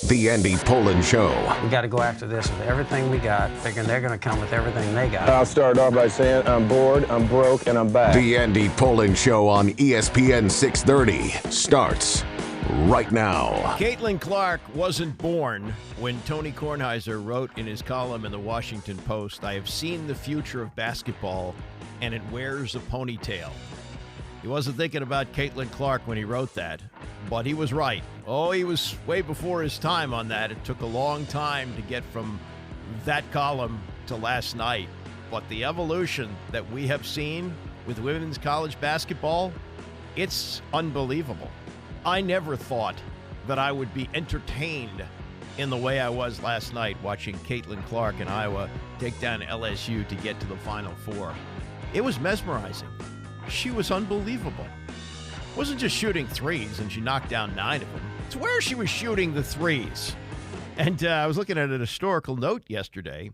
The Andy Pollin Show. We got to go after this with everything we got, figuring they're going to come with everything they got. I'll start off by saying I'm bored, I'm broke, and I'm back. The Andy Pollin Show on ESPN 630 starts right now. Caitlin Clark wasn't born when Tony Kornheiser wrote in his column in the Washington Post, "I have seen the future of basketball, and it wears a ponytail." He wasn't thinking about Caitlin Clark when he wrote that, but he was right. Oh, he was way before his time on that. It took a long time to get from that column to last night. But the evolution that we have seen with women's college basketball, it's unbelievable. I never thought that I would be entertained in the way I was last night watching Caitlin Clark in Iowa take down LSU to get to the Final Four. It was mesmerizing. She was unbelievable. Wasn't just shooting threes, and she knocked down 9 of them. It's where she was shooting the threes. And I was looking at an historical note yesterday,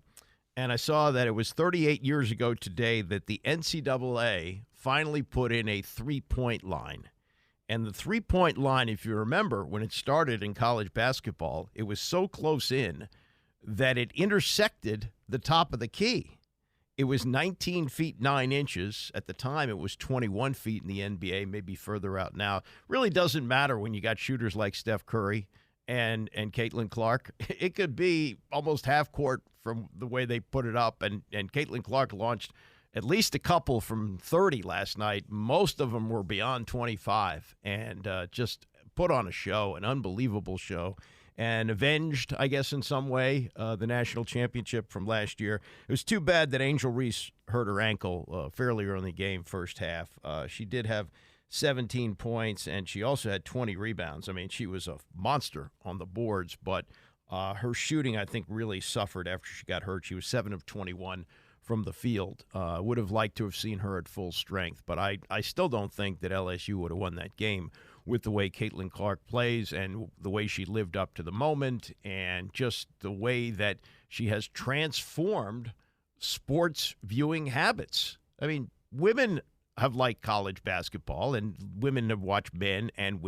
and I saw that it was 38 years ago today that the NCAA finally put in a three-point line. And the three-point line, if you remember, when it started in college basketball, it was so close in that it intersected the top of the key. It was 19 feet 9 inches. At the time, it was 21 feet in the NBA, maybe further out now. Really doesn't matter when you got shooters like Steph Curry and Caitlin Clark. It could be almost half court from the way they put it up. And Caitlin Clark launched at least a couple from 30 last night. Most of them were beyond 25 and just put on a show, an unbelievable show. And avenged, I guess, in some way, the national championship from last year. It was too bad that Angel Reese hurt her ankle fairly early in the game, first half. She did have 17 points, and she also had 20 rebounds. I mean, she was a monster on the boards, but her shooting, I think, really suffered after she got hurt. She was 7 of 21 from the field. Would have liked to have seen her at full strength, but I still don't think that LSU would have won that game with the way Caitlin Clark plays and the way she lived up to the moment and just the way that she has transformed sports viewing habits. I mean, women have liked college basketball, and women have watched men and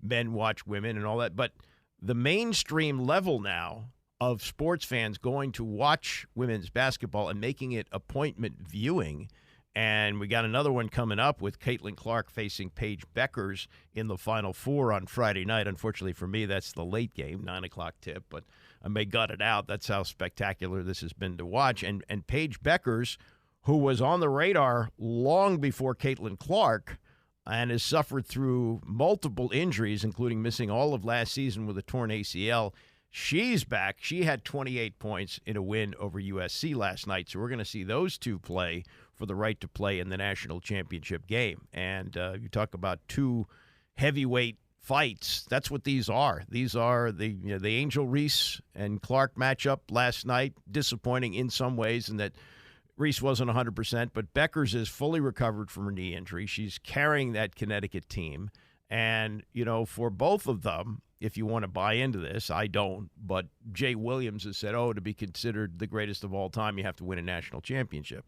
men watch women and all that, but the mainstream level now of sports fans going to watch women's basketball and making it appointment viewing. And we got another one coming up with Caitlin Clark facing Paige Beckers in the Final Four on Friday night. Unfortunately for me, that's the late game, 9 o'clock tip, but I may gut it out. That's how spectacular this has been to watch. And Paige Beckers, who was on the radar long before Caitlin Clark and has suffered through multiple injuries, including missing all of last season with a torn ACL, she's back. She had 28 points in a win over USC last night. So we're going to see those two play for the right to play in the national championship game. And you talk about two heavyweight fights. That's what these are. These are the Angel Reese and Clark matchup last night. Disappointing in some ways in that Reese wasn't 100%, but Beckers is fully recovered from her knee injury. She's carrying that Connecticut team. And, for both of them, if you want to buy into this, I don't, but Jay Williams has said, to be considered the greatest of all time, you have to win a national championship.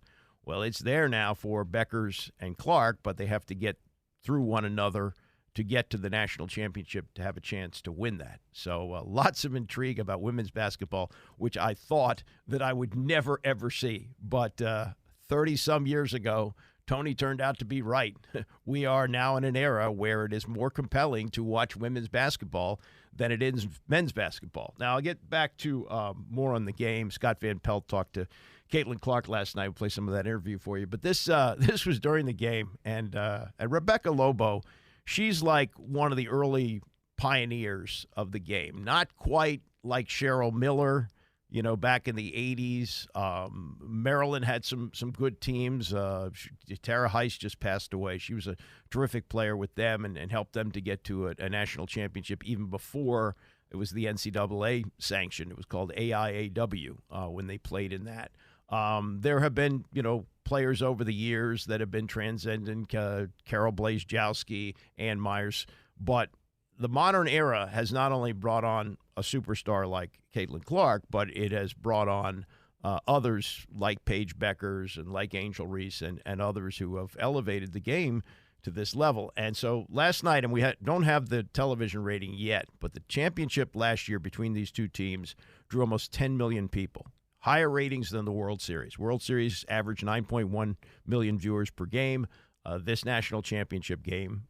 Well, it's there now for Beckers and Clark, but they have to get through one another to get to the national championship to have a chance to win that. So lots of intrigue about women's basketball, which I thought that I would never, ever see. But 30-some years ago, Tony turned out to be right. We are now in an era where it is more compelling to watch women's basketball than it is men's basketball. Now, I'll get back to more on the game. Scott Van Pelt talked to Caitlin Clark last night. We'll play some of that interview for you. But this was during the game. And Rebecca Lobo, she's like one of the early pioneers of the game. Not quite like Cheryl Miller, back in the 80s. Maryland had some good teams. Tara Heiss just passed away. She was a terrific player with them and helped them to get to a national championship even before it was the NCAA sanctioned. It was called AIAW when they played in that. There have been, players over the years that have been transcendent, Carol Blazejowski, Ann Myers, but the modern era has not only brought on a superstar like Caitlin Clark, but it has brought on others like Paige Beckers and like Angel Reese and others who have elevated the game to this level. And so last night, and we don't have the television rating yet, but the championship last year between these two teams drew almost 10 million people. Higher ratings than the World Series. World Series averaged 9.1 million viewers per game. This national championship game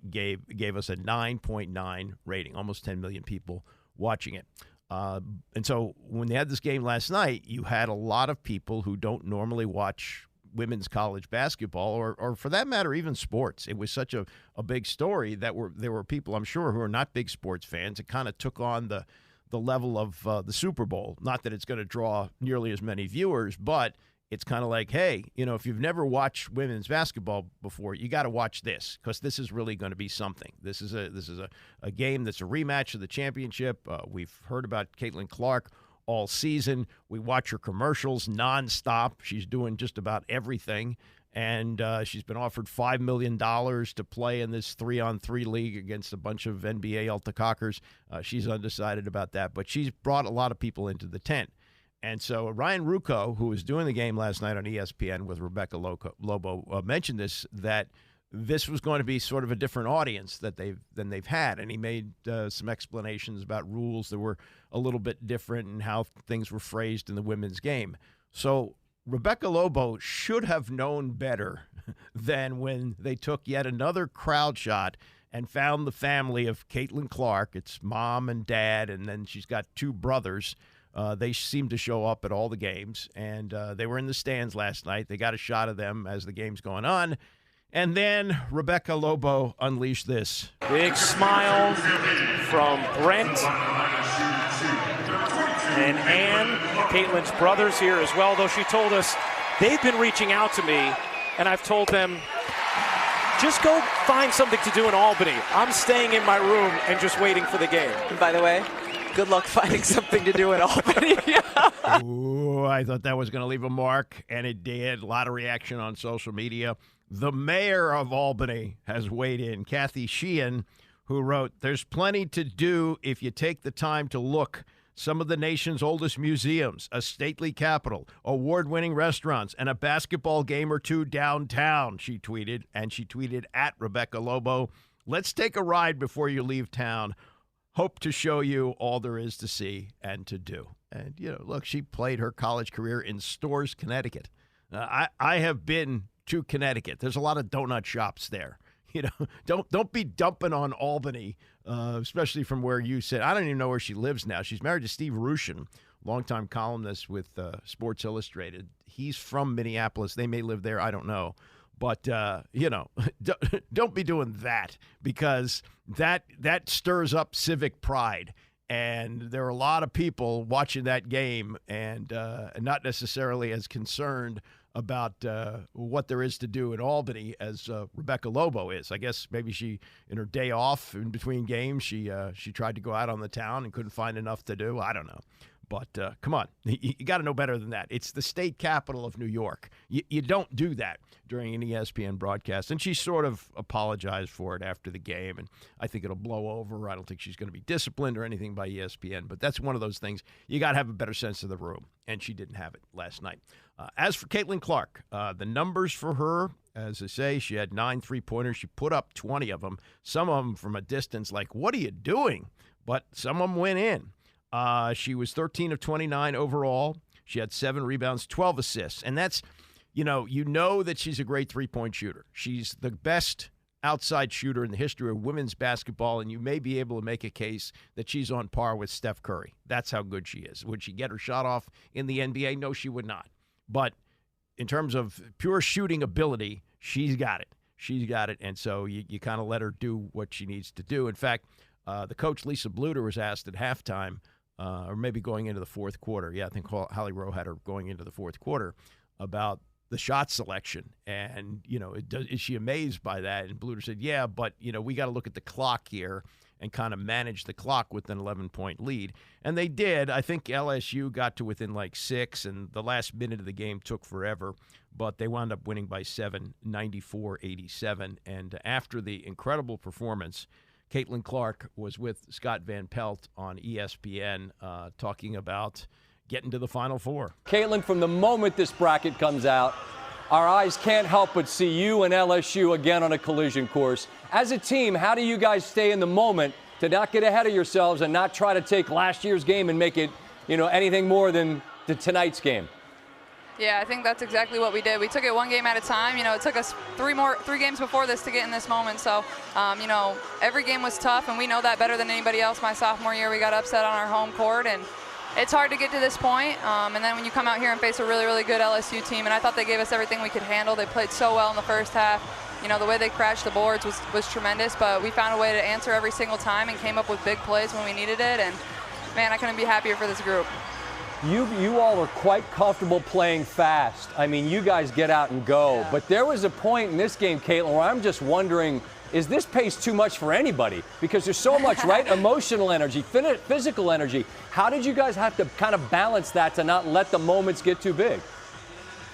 gave us a 9.9 rating, almost 10 million people watching it. And so when they had this game last night, you had a lot of people who don't normally watch women's college basketball or for that matter, even sports. It was such a big story that there were people, I'm sure, who are not big sports fans. It kind of took on the level of the Super Bowl. Not that it's going to draw nearly as many viewers, but it's kind of like, hey, if you've never watched women's basketball before, you got to watch this because this is really going to be something. This is a game that's a rematch of the championship. We've heard about Caitlin Clark all season. We watch her commercials nonstop. She's doing just about everything. And she's been offered $5 million to play in this 3-on-3 league against a bunch of NBA Altacockers. She's undecided about that. But she's brought a lot of people into the tent. And so Ryan Ruocco, who was doing the game last night on ESPN with Rebecca Lobo, mentioned that this was going to be sort of a different audience than they've had. And he made some explanations about rules that were a little bit different and how things were phrased in the women's game. So Rebecca Lobo should have known better than when they took yet another crowd shot and found the family of Caitlin Clark. It's mom and dad, and then she's got two brothers. They seem to show up at all the games, and they were in the stands last night. They got a shot of them as the game's going on. And then Rebecca Lobo unleashed this. Big smile from Brent and Ann, Caitlin's brothers here as well, though she told us they've been reaching out to me, and I've told them, just go find something to do in Albany. I'm staying in my room and just waiting for the game. And by the way, good luck finding something to do in Albany. Ooh, I thought that was going to leave a mark, and it did. A lot of reaction on social media. The mayor of Albany has weighed in, Kathy Sheehan, who wrote, "There's plenty to do if you take the time to look. Some of the nation's oldest museums, a stately capitol, award-winning restaurants, and a basketball game or two downtown," she tweeted. And she tweeted at Rebecca Lobo, "Let's take a ride before you leave town. Hope to show you all there is to see and to do." And, look, she played her college career in Storrs, Connecticut. I have been to Connecticut. There's a lot of donut shops there. Don't be dumping on Albany, especially from where you sit. I don't even know where she lives now. She's married to Steve Rushin, longtime columnist with Sports Illustrated. He's from Minneapolis. They may live there. I don't know. But, don't be doing that because that stirs up civic pride. And there are a lot of people watching that game and not necessarily as concerned about what there is to do in Albany as Rebecca Lobo is. I guess maybe she, in her day off in between games, she tried to go out on the town and couldn't find enough to do. I don't know. But come on, you got to know better than that. It's the state capital of New York. You don't do that during an ESPN broadcast. And she sort of apologized for it after the game, and I think it'll blow over. I don't think she's going to be disciplined or anything by ESPN, but that's one of those things. You got to have a better sense of the room, and she didn't have it last night. As for Caitlin Clark, the numbers for her, as I say, she had 9 3-pointers. She put up 20 of them, some of them from a distance like, what are you doing? But some of them went in. She was 13 of 29 overall. She had 7 rebounds, 12 assists. And that's, you know that she's a great three-point shooter. She's the best outside shooter in the history of women's basketball, and you may be able to make a case that she's on par with Steph Curry. That's how good she is. Would she get her shot off in the NBA? No, she would not. But in terms of pure shooting ability, she's got it. She's got it, and so you kind of let her do what she needs to do. In fact, the coach, Lisa Bluter, was asked at halftime, or maybe going into the fourth quarter. Yeah, I think Holly Rowe had her going into the fourth quarter about the shot selection. And, is she amazed by that? And Bluter said, yeah, but, we got to look at the clock here and kind of manage the clock with an 11-point lead. And they did. I think LSU got to within like 6, and the last minute of the game took forever. But they wound up winning by 7, 94-87. And after the incredible performance, Caitlin Clark was with Scott Van Pelt on ESPN talking about getting to the Final Four. Caitlin, from the moment this bracket comes out, our eyes can't help but see you and LSU again on a collision course. As a team, how do you guys stay in the moment to not get ahead of yourselves and not try to take last year's game and make it, anything more than tonight's game? Yeah, I think that's exactly what we did. We took it one game at a time. It took us three games before this to get in this moment. So, every game was tough, and we know that better than anybody else. My sophomore year, we got upset on our home court, and it's hard to get to this point. And then when you come out here and face a really, really good LSU team, and I thought they gave us everything we could handle. They played so well in the first half. The way they crashed the boards was tremendous, but we found a way to answer every single time and came up with big plays when we needed it. And, man, I couldn't be happier for this group. You all are quite comfortable playing fast. I mean, you guys get out and go. Yeah. But there was a point in this game, Caitlin, where I'm just wondering, is this pace too much for anybody? Because there's so much, right? Emotional energy, physical energy. How did you guys have to kind of balance that to not let the moments get too big?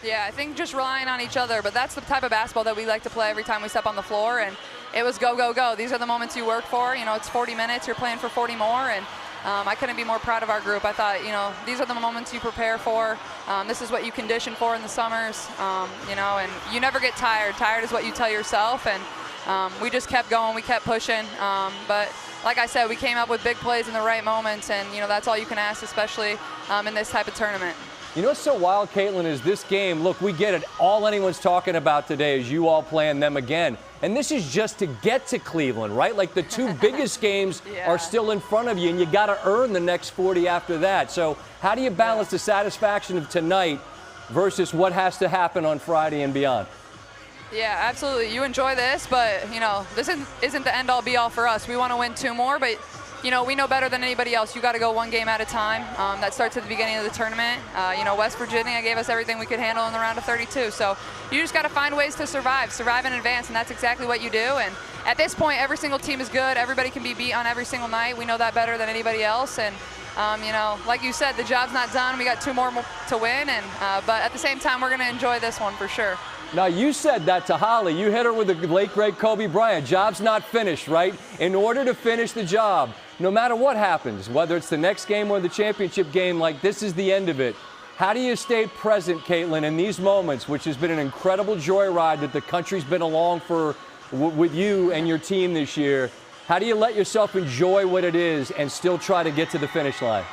Yeah, I think just relying on each other. But that's the type of basketball that we like to play every time we step on the floor. And it was go, go, go. These are the moments you work for. It's 40 minutes. You're playing for 40 more. And I couldn't be more proud of our group. I thought, these are the moments you prepare for. This is what you condition for in the summers, and you never get tired. Tired is what you tell yourself, and we just kept going. We kept pushing. But like I said, we came up with big plays in the right moments, and, that's all you can ask, especially in this type of tournament. What's so wild, Caitlin, is this game, look, we get it. All anyone's talking about today is you all playing them again. And this is just to get to Cleveland, right? Like the two biggest games are still in front of you, and you got to earn the next 40 after that. So how do you balance the satisfaction of tonight versus what has to happen on Friday and beyond? Yeah, absolutely. You enjoy this, but, this isn't the end-all, be-all for us. We want to win 2 more, but we know better than anybody else. You got to go 1 game at a time. That starts at the beginning of the tournament. West Virginia gave us everything we could handle in the round of 32. So you just got to find ways to survive in advance, and that's exactly what you do. And at this point, every single team is good. Everybody can be beat on every single night. We know that better than anybody else. And, like you said, the job's not done. We got 2 more to win. And but at the same time, we're going to enjoy this one for sure. Now, you said that to Holly. You hit her with the late, great Kobe Bryant. Job's not finished, right? In order to finish the job, no matter what happens, whether it's the next game or the championship game, like this is the end of it. How do you stay present, Caitlin, in these moments, which has been an incredible joyride that the country's been along for with you and your team this year? How do you let yourself enjoy what it is and still try to get to the finish line?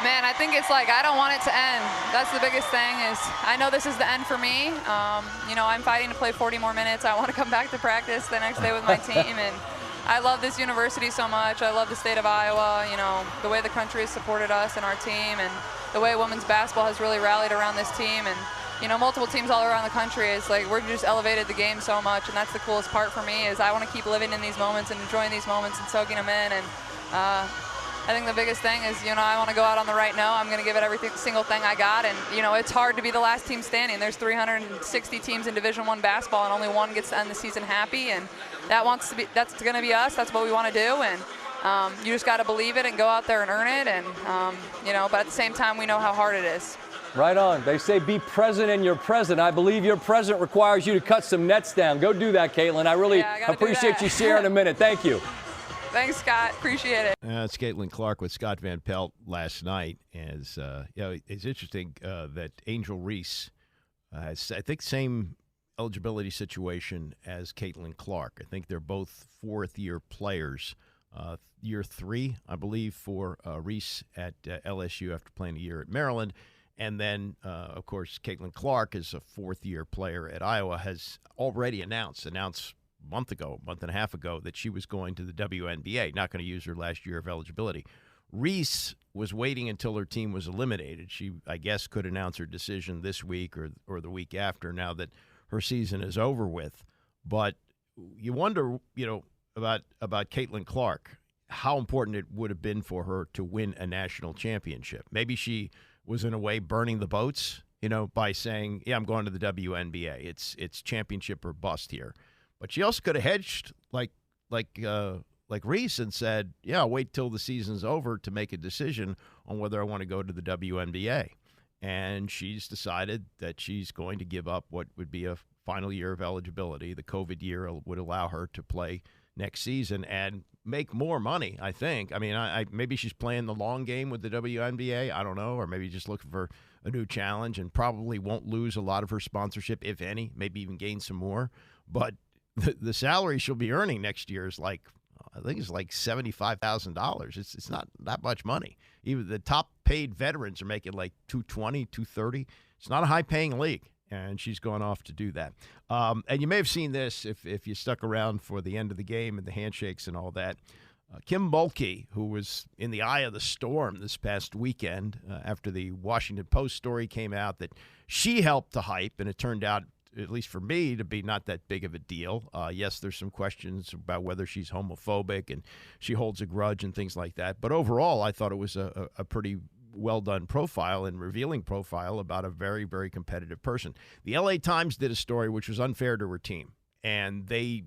Man, I think it's like I don't want it to end. That's the biggest thing is I know this is the end for me. I'm fighting to play 40 more minutes. I want to come back to practice the next day with my team. And I love this university so much. I love the state of Iowa, the way the country has supported us and our team, and the way women's basketball has really rallied around this team. And, multiple teams all around the country. It's like we're just elevated the game so much, and that's the coolest part for me is I want to keep living in these moments and enjoying these moments and soaking them in. And I think the biggest thing is, I want to go out on the right note. I'm going to give it every single thing I got. And, it's hard to be the last team standing. There's 360 teams in Division I basketball, and only one gets to end the season happy. And that's going to be us. That's what we want to do. And you just got to believe it and go out there and earn it. And, but at the same time, we know how hard it is. Right on. They say be present in your present. I believe your present requires you to cut some nets down. Go do that, Caitlin. I really appreciate you sharing a minute. Thank you. Thanks, Scott. Appreciate it. It's Caitlin Clark with Scott Van Pelt last night. It's interesting that Angel Reese has, I think, same eligibility situation as Caitlin Clark. I think they're both 4th-year players. Year 3, I believe, for Reese at LSU after playing a year at Maryland. And then, of course, Caitlin Clark is a 4th-year player at Iowa, has already announced a month and a half ago, that she was going to the WNBA, not going to use her last year of eligibility. Reese was waiting until her team was eliminated. She, I guess, could announce her decision this week or the week after now that her season is over with. But you wonder, about Caitlin Clark, how important it would have been for her to win a national championship. Maybe she was, in a way, burning the boats, by saying, yeah, I'm going to the WNBA. It's championship or bust here. But she also could have hedged like Reese and said, yeah, I'll wait till the season's over to make a decision on whether I want to go to the WNBA. And she's decided that she's going to give up what would be a final year of eligibility. The COVID year would allow her to play next season and make more money, I think. I mean, I maybe she's playing the long game with the WNBA, I don't know, or maybe just looking for a new challenge and probably won't lose a lot of her sponsorship, if any, maybe even gain some more. But the salary she'll be earning next year is like, I think it's like $75,000. It's not that much money. Even the top paid veterans are making like $220,000, $230,000. It's not a high paying league, and she's gone off to do that. And you may have seen this if you stuck around for the end of the game and the handshakes and all that. Kim Mulkey, who was in the eye of the storm this past weekend after the Washington Post story came out that she helped to hype, and it turned out, at least for me, to be not that big of a deal. Yes, there's some questions about whether she's homophobic and she holds a grudge and things like that. But overall, I thought it was a pretty well-done profile and revealing profile about a very, very competitive person. The L.A. Times did a story which was unfair to her team, and they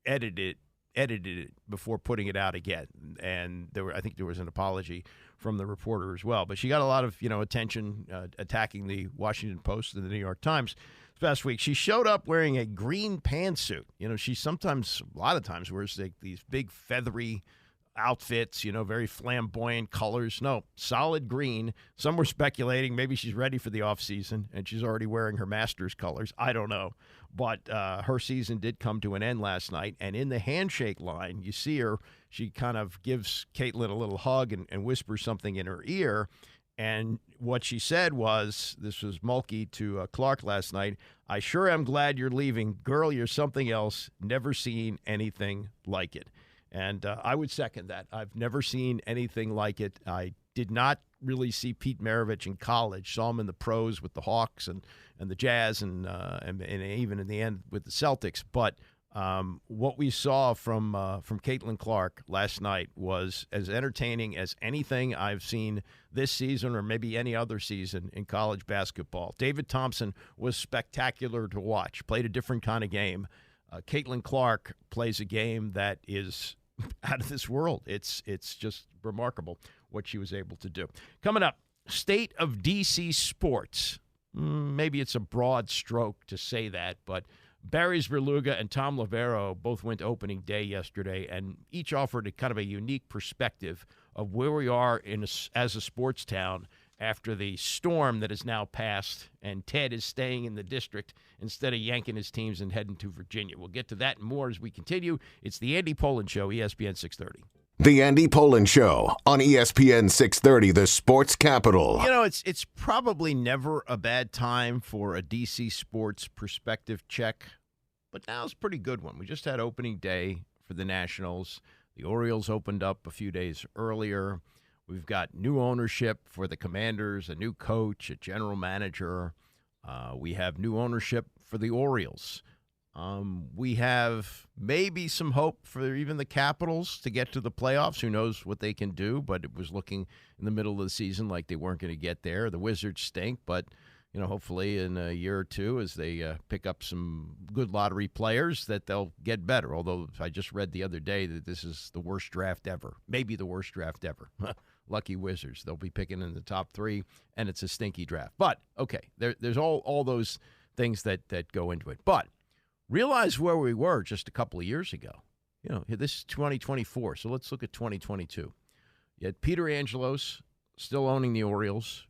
edited it before putting it out again. And I think there was an apology from the reporter as well. But she got a lot of attention attacking the Washington Post and the New York Times last week. She showed up wearing a green pantsuit. She sometimes, a lot of times, wears these big feathery outfits, very flamboyant colors. No, solid green. Some were speculating maybe she's ready for the offseason and she's already wearing her Masters colors. I don't know. But her season did come to an end last night. And in the handshake line, you see her, she kind of gives Caitlin a little hug and whispers something in her ear. And what she said was, this was Mulkey to Clark last night, "I sure am glad you're leaving. Girl, you're something else. Never seen anything like it." And I would second that. I've never seen anything like it. I did not really see Pete Maravich in college. Saw him in the pros with the Hawks and the Jazz and even in the end with the Celtics. But what we saw from Caitlin Clark last night was as entertaining as anything I've seen this season or maybe any other season in college basketball. David Thompson was spectacular to watch. Played a different kind of game. Caitlin Clark plays a game that is out of this world. It's just remarkable what she was able to do. Coming up, State of D.C. Sports. Maybe it's a broad stroke to say that, but Barry Zerluga and Tom Lavero both went opening day yesterday, and each offered a kind of a unique perspective of where we are as a sports town after the storm that has now passed, and Ted is staying in the district instead of yanking his teams and heading to Virginia. We'll get to that and more as we continue. It's the Andy Pollin Show, ESPN 630. The Andy Pollin Show on ESPN 630, the sports capital. It's probably never a bad time for a DC sports perspective check, but now's a pretty good one. We just had opening day for the Nationals. The Orioles opened up a few days earlier. We've got new ownership for the Commanders, a new coach, a general manager. We have new ownership for the Orioles. We have maybe some hope for even the Capitals to get to the playoffs. Who knows what they can do, but it was looking in the middle of the season like they weren't going to get there. The Wizards stink, but hopefully in a year or two as they pick up some good lottery players that they'll get better. Although I just read the other day that this is the worst draft ever, maybe the worst draft ever. Lucky Wizards. They'll be picking in the top 3, and it's a stinky draft. But, okay, there's all those things that go into it. But realize where we were just a couple of years ago. This is 2024, so let's look at 2022. You had Peter Angelos still owning the Orioles,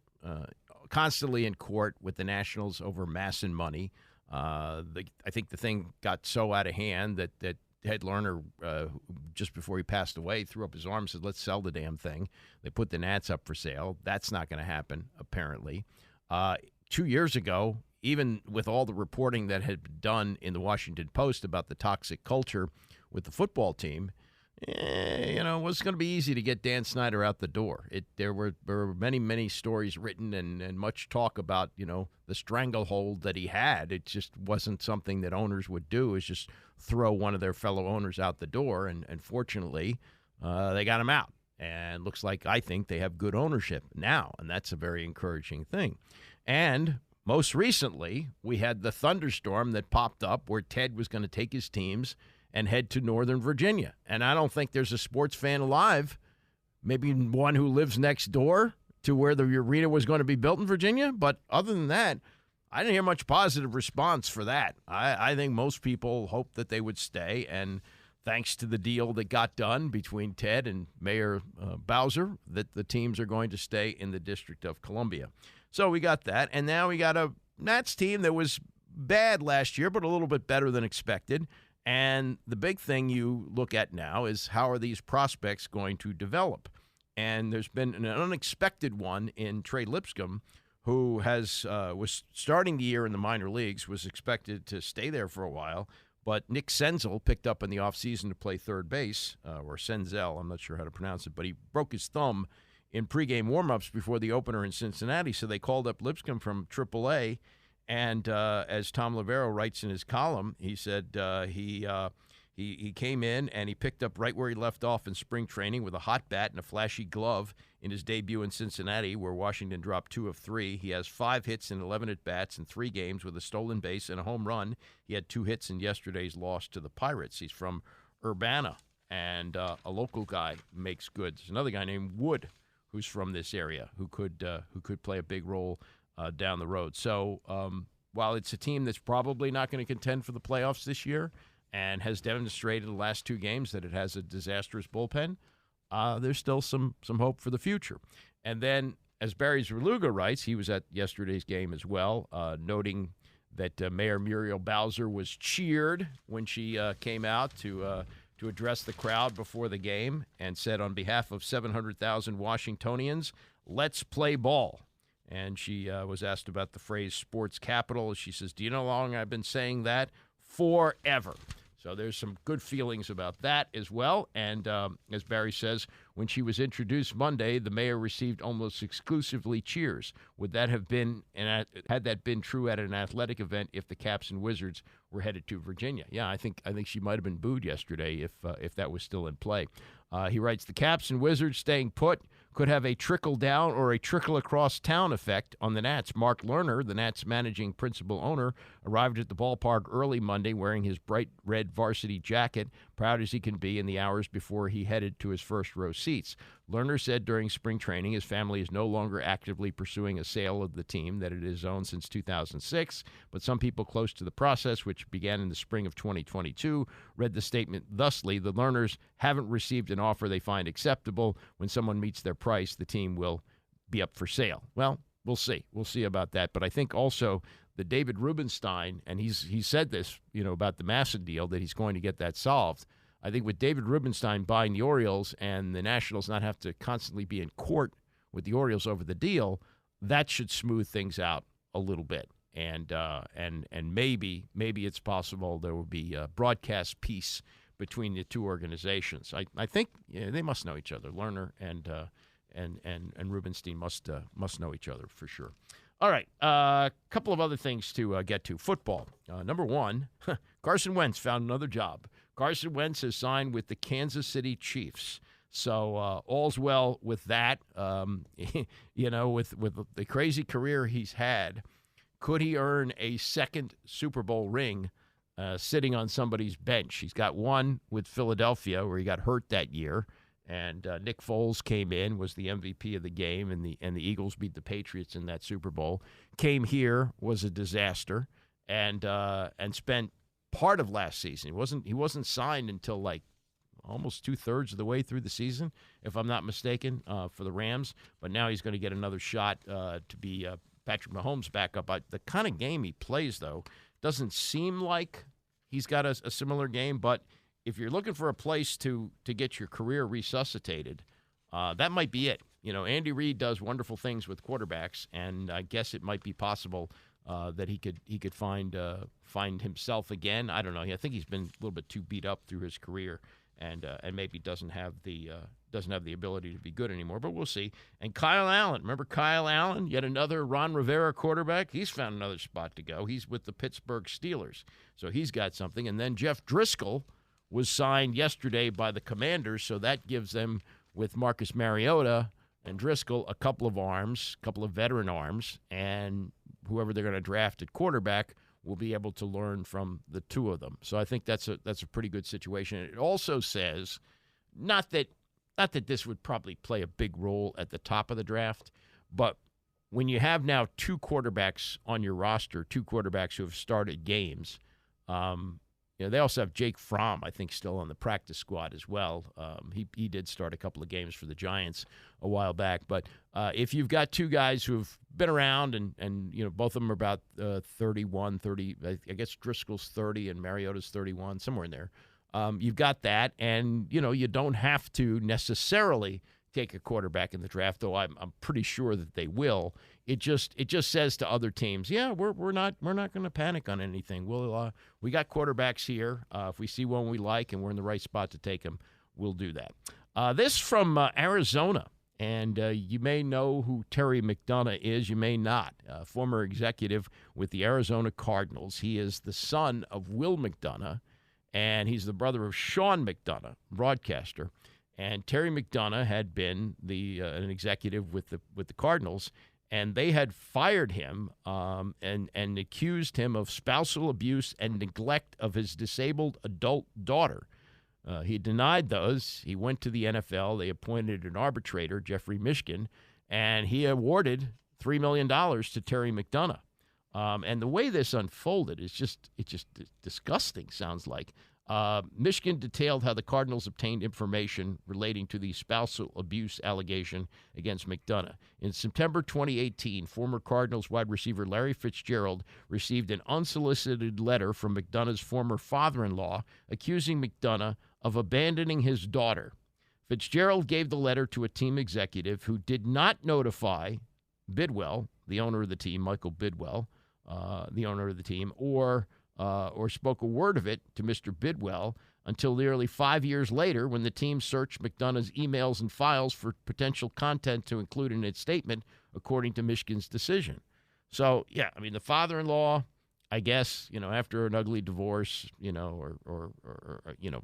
constantly in court with the Nationals over mass and money. I think the thing got so out of hand that Ted Lerner, just before he passed away, threw up his arms and said, let's sell the damn thing. They put the Nats up for sale. That's not going to happen, apparently. 2 years ago, even with all the reporting that had been done in the Washington Post about the toxic culture with the football team, it wasn't going to be easy to get Dan Snyder out the door. There were many, many stories written and much talk about, the stranglehold that he had. It just wasn't something that owners would do, is just throw one of their fellow owners out the door. And fortunately, they got him out. And looks like, I think, they have good ownership now, and that's a very encouraging thing. And most recently, we had the thunderstorm that popped up where Ted was going to take his teams and head to Northern Virginia. And I don't think there's a sports fan alive, maybe one who lives next door to where the arena was going to be built in Virginia. But other than that, I didn't hear much positive response for that. I think most people hoped that they would stay, and thanks to the deal that got done between Ted and Mayor Bowser, that the teams are going to stay in the District of Columbia. So we got that, and now we got a Nats team that was bad last year, but a little bit better than expected. And the big thing you look at now is how are these prospects going to develop? And there's been an unexpected one in Trey Lipscomb, who was starting the year in the minor leagues, was expected to stay there for a while. But Nick Senzel picked up in the offseason to play third base, or Senzel, I'm not sure how to pronounce it, but he broke his thumb in pregame warmups before the opener in Cincinnati. So they called up Lipscomb from AAA. And as Tom Lavero writes in his column, he said he came in and he picked up right where he left off in spring training with a hot bat and a flashy glove in his debut in Cincinnati, where Washington dropped 2 of 3. He has 5 hits in 11 at-bats in 3 games with a stolen base and a home run. He had 2 hits in yesterday's loss to the Pirates. He's from Urbana, and a local guy makes good. There's another guy named Wood who's from this area who could play a big role down the road. So while it's a team that's probably not going to contend for the playoffs this year and has demonstrated the last 2 games that it has a disastrous bullpen, there's still some hope for the future. And then, as Barry Zerluga writes, he was at yesterday's game as well, noting that Mayor Muriel Bowser was cheered when she came out to address the crowd before the game and said, on behalf of 700,000 Washingtonians, let's play ball. And she was asked about the phrase sports capital. She says, do you know how long I've been saying that? Forever. So there's some good feelings about that as well. And as Barry says, when she was introduced Monday, the mayor received almost exclusively cheers. Would that have been, had that been true at an athletic event if the Caps and Wizards were headed to Virginia? Yeah, I think she might have been booed yesterday if that was still in play. He writes, the Caps and Wizards staying put could have a trickle-down or a trickle-across-town effect on the Nats. Mark Lerner, the Nats' managing principal owner, arrived at the ballpark early Monday wearing his bright red varsity jacket, proud as he can be in the hours before he headed to his first-row seats. Lerner said during spring training his family is no longer actively pursuing a sale of the team that it has owned since 2006, but some people close to the process, which began in the spring of 2022, read the statement thusly: the Lerners haven't received an offer they find acceptable. When someone meets their price, the team will be up for sale. Well, we'll see. We'll see about that. But I think also the David Rubenstein, and he said this, about the Massa deal, that he's going to get that solved. I think with David Rubenstein buying the Orioles and the Nationals not have to constantly be in court with the Orioles over the deal, that should smooth things out a little bit. And maybe it's possible there will be a broadcast peace between the two organizations. I think they must know each other. Lerner and Rubenstein must know each other for sure. All right, a couple of other things to get to. Football. Number one, Carson Wentz found another job. Carson Wentz has signed with the Kansas City Chiefs. So all's well with that. With the crazy career he's had, could he earn a second Super Bowl ring sitting on somebody's bench? He's got one with Philadelphia where he got hurt that year. And Nick Foles came in, was the MVP of the game, and the Eagles beat the Patriots in that Super Bowl. Came here, was a disaster, and spent part of last season. He wasn't signed until like almost 2/3 of the way through the season, if I'm not mistaken, for the Rams. But now he's going to get another shot to be Patrick Mahomes' backup. The kind of game he plays, though, doesn't seem like he's got a similar game, but if you're looking for a place to get your career resuscitated, that might be it. Andy Reid does wonderful things with quarterbacks, and I guess it might be possible that he could find himself again. I don't know. I think he's been a little bit too beat up through his career, and maybe doesn't have the ability to be good anymore. But we'll see. And Kyle Allen, remember Kyle Allen, yet another Ron Rivera quarterback. He's found another spot to go. He's with the Pittsburgh Steelers, so he's got something. And then Jeff Driscoll was signed yesterday by the Commanders, so that gives them, with Marcus Mariota and Driscoll, a couple of veteran arms, and whoever they're going to draft at quarterback will be able to learn from the two of them. So I think that's a pretty good situation. It also says, not that this would probably play a big role at the top of the draft, but when you have now 2 quarterbacks on your roster, 2 quarterbacks who have started games, they also have Jake Fromm, I think, still on the practice squad as well. He did start a couple of games for the Giants a while back. But if you've got two guys who have been around and both of them are about 31, 30, I guess Driscoll's 30 and Mariota's 31, somewhere in there. You've got that, and, you don't have to necessarily take a quarterback in the draft, though I'm pretty sure that they will. It just says to other teams, we're not going to panic on anything. We got quarterbacks here. If we see one we like and we're in the right spot to take them, we'll do that. This from Arizona, and you may know who Terry McDonough is. You may not. Former executive with the Arizona Cardinals. He is the son of Will McDonough, and he's the brother of Sean McDonough, broadcaster. And Terry McDonough had been an executive with the Cardinals, and they had fired him and accused him of spousal abuse and neglect of his disabled adult daughter. He denied those. He went to the NFL. They appointed an arbitrator, Jeffrey Mishkin, and he awarded $3 million to Terry McDonough. And the way this unfolded is just disgusting, sounds like. Michigan detailed how the Cardinals obtained information relating to the spousal abuse allegation against McDonough. In September 2018, former Cardinals wide receiver Larry Fitzgerald received an unsolicited letter from McDonough's former father-in-law accusing McDonough of abandoning his daughter. Fitzgerald gave the letter to a team executive who did not notify Bidwell, the owner of the team, Michael Bidwell, the owner of the team, or spoke a word of it to Mr. Bidwell until nearly 5 years later when the team searched McDonough's emails and files for potential content to include in its statement, according to Michigan's decision. So, the father-in-law, I guess, after an ugly divorce, or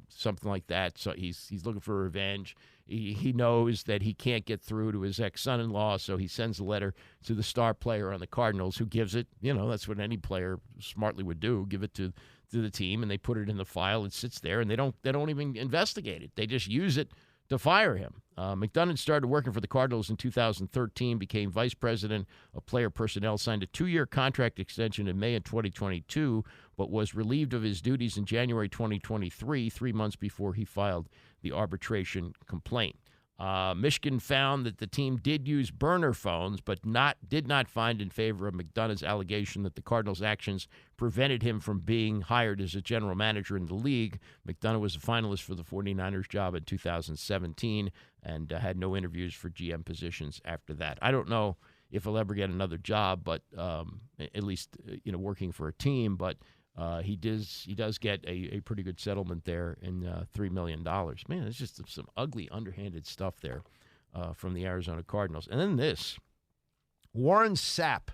something like that, so he's looking for revenge. He knows that he can't get through to his ex-son-in-law, so he sends a letter to the star player on the Cardinals, who gives it. That's what any player smartly would do, give it to the team, and they put it in the file. It sits there, and they don't even investigate it. They just use it to fire him. McDonough started working for the Cardinals in 2013, became vice president of player personnel, signed a 2-year contract extension in May of 2022, but was relieved of his duties in January 2023, 3 months before he filed the arbitration complaint. Michigan found that the team did use burner phones, but did not find in favor of McDonough's allegation that the Cardinals' actions prevented him from being hired as a general manager in the league. McDonough was a finalist for the 49ers job in 2017 and had no interviews for GM positions after that. I don't know if he'll ever get another job, but at least working for a team. But he does get a pretty good settlement there in $3 million. Man, it's just some ugly, underhanded stuff there from the Arizona Cardinals. And then this, Warren Sapp.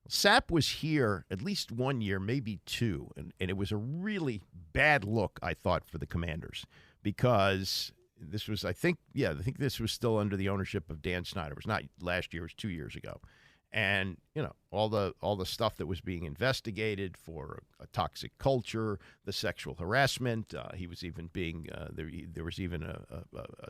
Sapp was here at least 1 year, maybe two, and it was a really bad look, I thought, for the Commanders, because this was, I think this was still under the ownership of Dan Snyder. It was not last year, it was 2 years ago. And, all the stuff that was being investigated for a toxic culture, the sexual harassment. He was even being there was even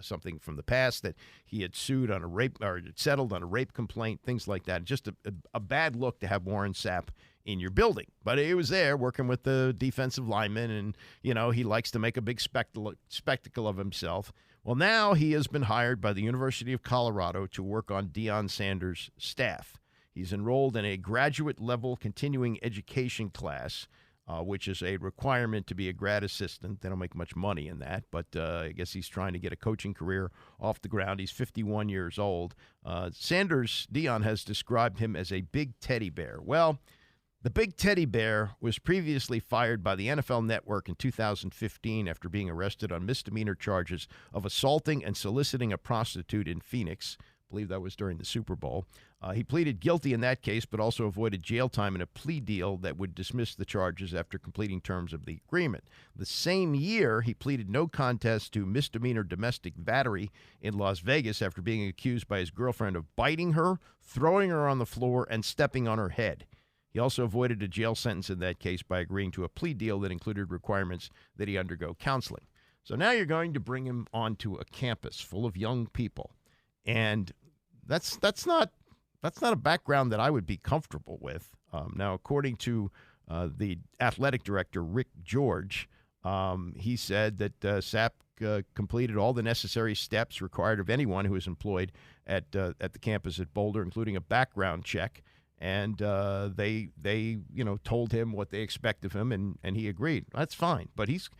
something from the past that he had sued on a rape or settled on a rape complaint, things like that. Just a bad look to have Warren Sapp in your building. But he was there working with the defensive linemen, and, he likes to make a big spectacle of himself. Well, now he has been hired by the University of Colorado to work on Deion Sanders' staff. He's enrolled in a graduate-level continuing education class, which is a requirement to be a grad assistant. They don't make much money in that, but I guess he's trying to get a coaching career off the ground. He's 51 years old. Deion has described him as a big teddy bear. Well, the big teddy bear was previously fired by the NFL Network in 2015 after being arrested on misdemeanor charges of assaulting and soliciting a prostitute in Phoenix. I believe that was during the Super Bowl. He pleaded guilty in that case, but also avoided jail time in a plea deal that would dismiss the charges after completing terms of the agreement. The same year, he pleaded no contest to misdemeanor domestic battery in Las Vegas after being accused by his girlfriend of biting her, throwing her on the floor, and stepping on her head. He also avoided a jail sentence in that case by agreeing to a plea deal that included requirements that he undergo counseling. So now you're going to bring him onto a campus full of young people. And that's not a background that I would be comfortable with. Now, according to the athletic director, Rick George, He said that Sapp completed all the necessary steps required of anyone who is employed at the campus at Boulder, including a background check. And they told him what they expect of him, and he agreed. That's fine. But he's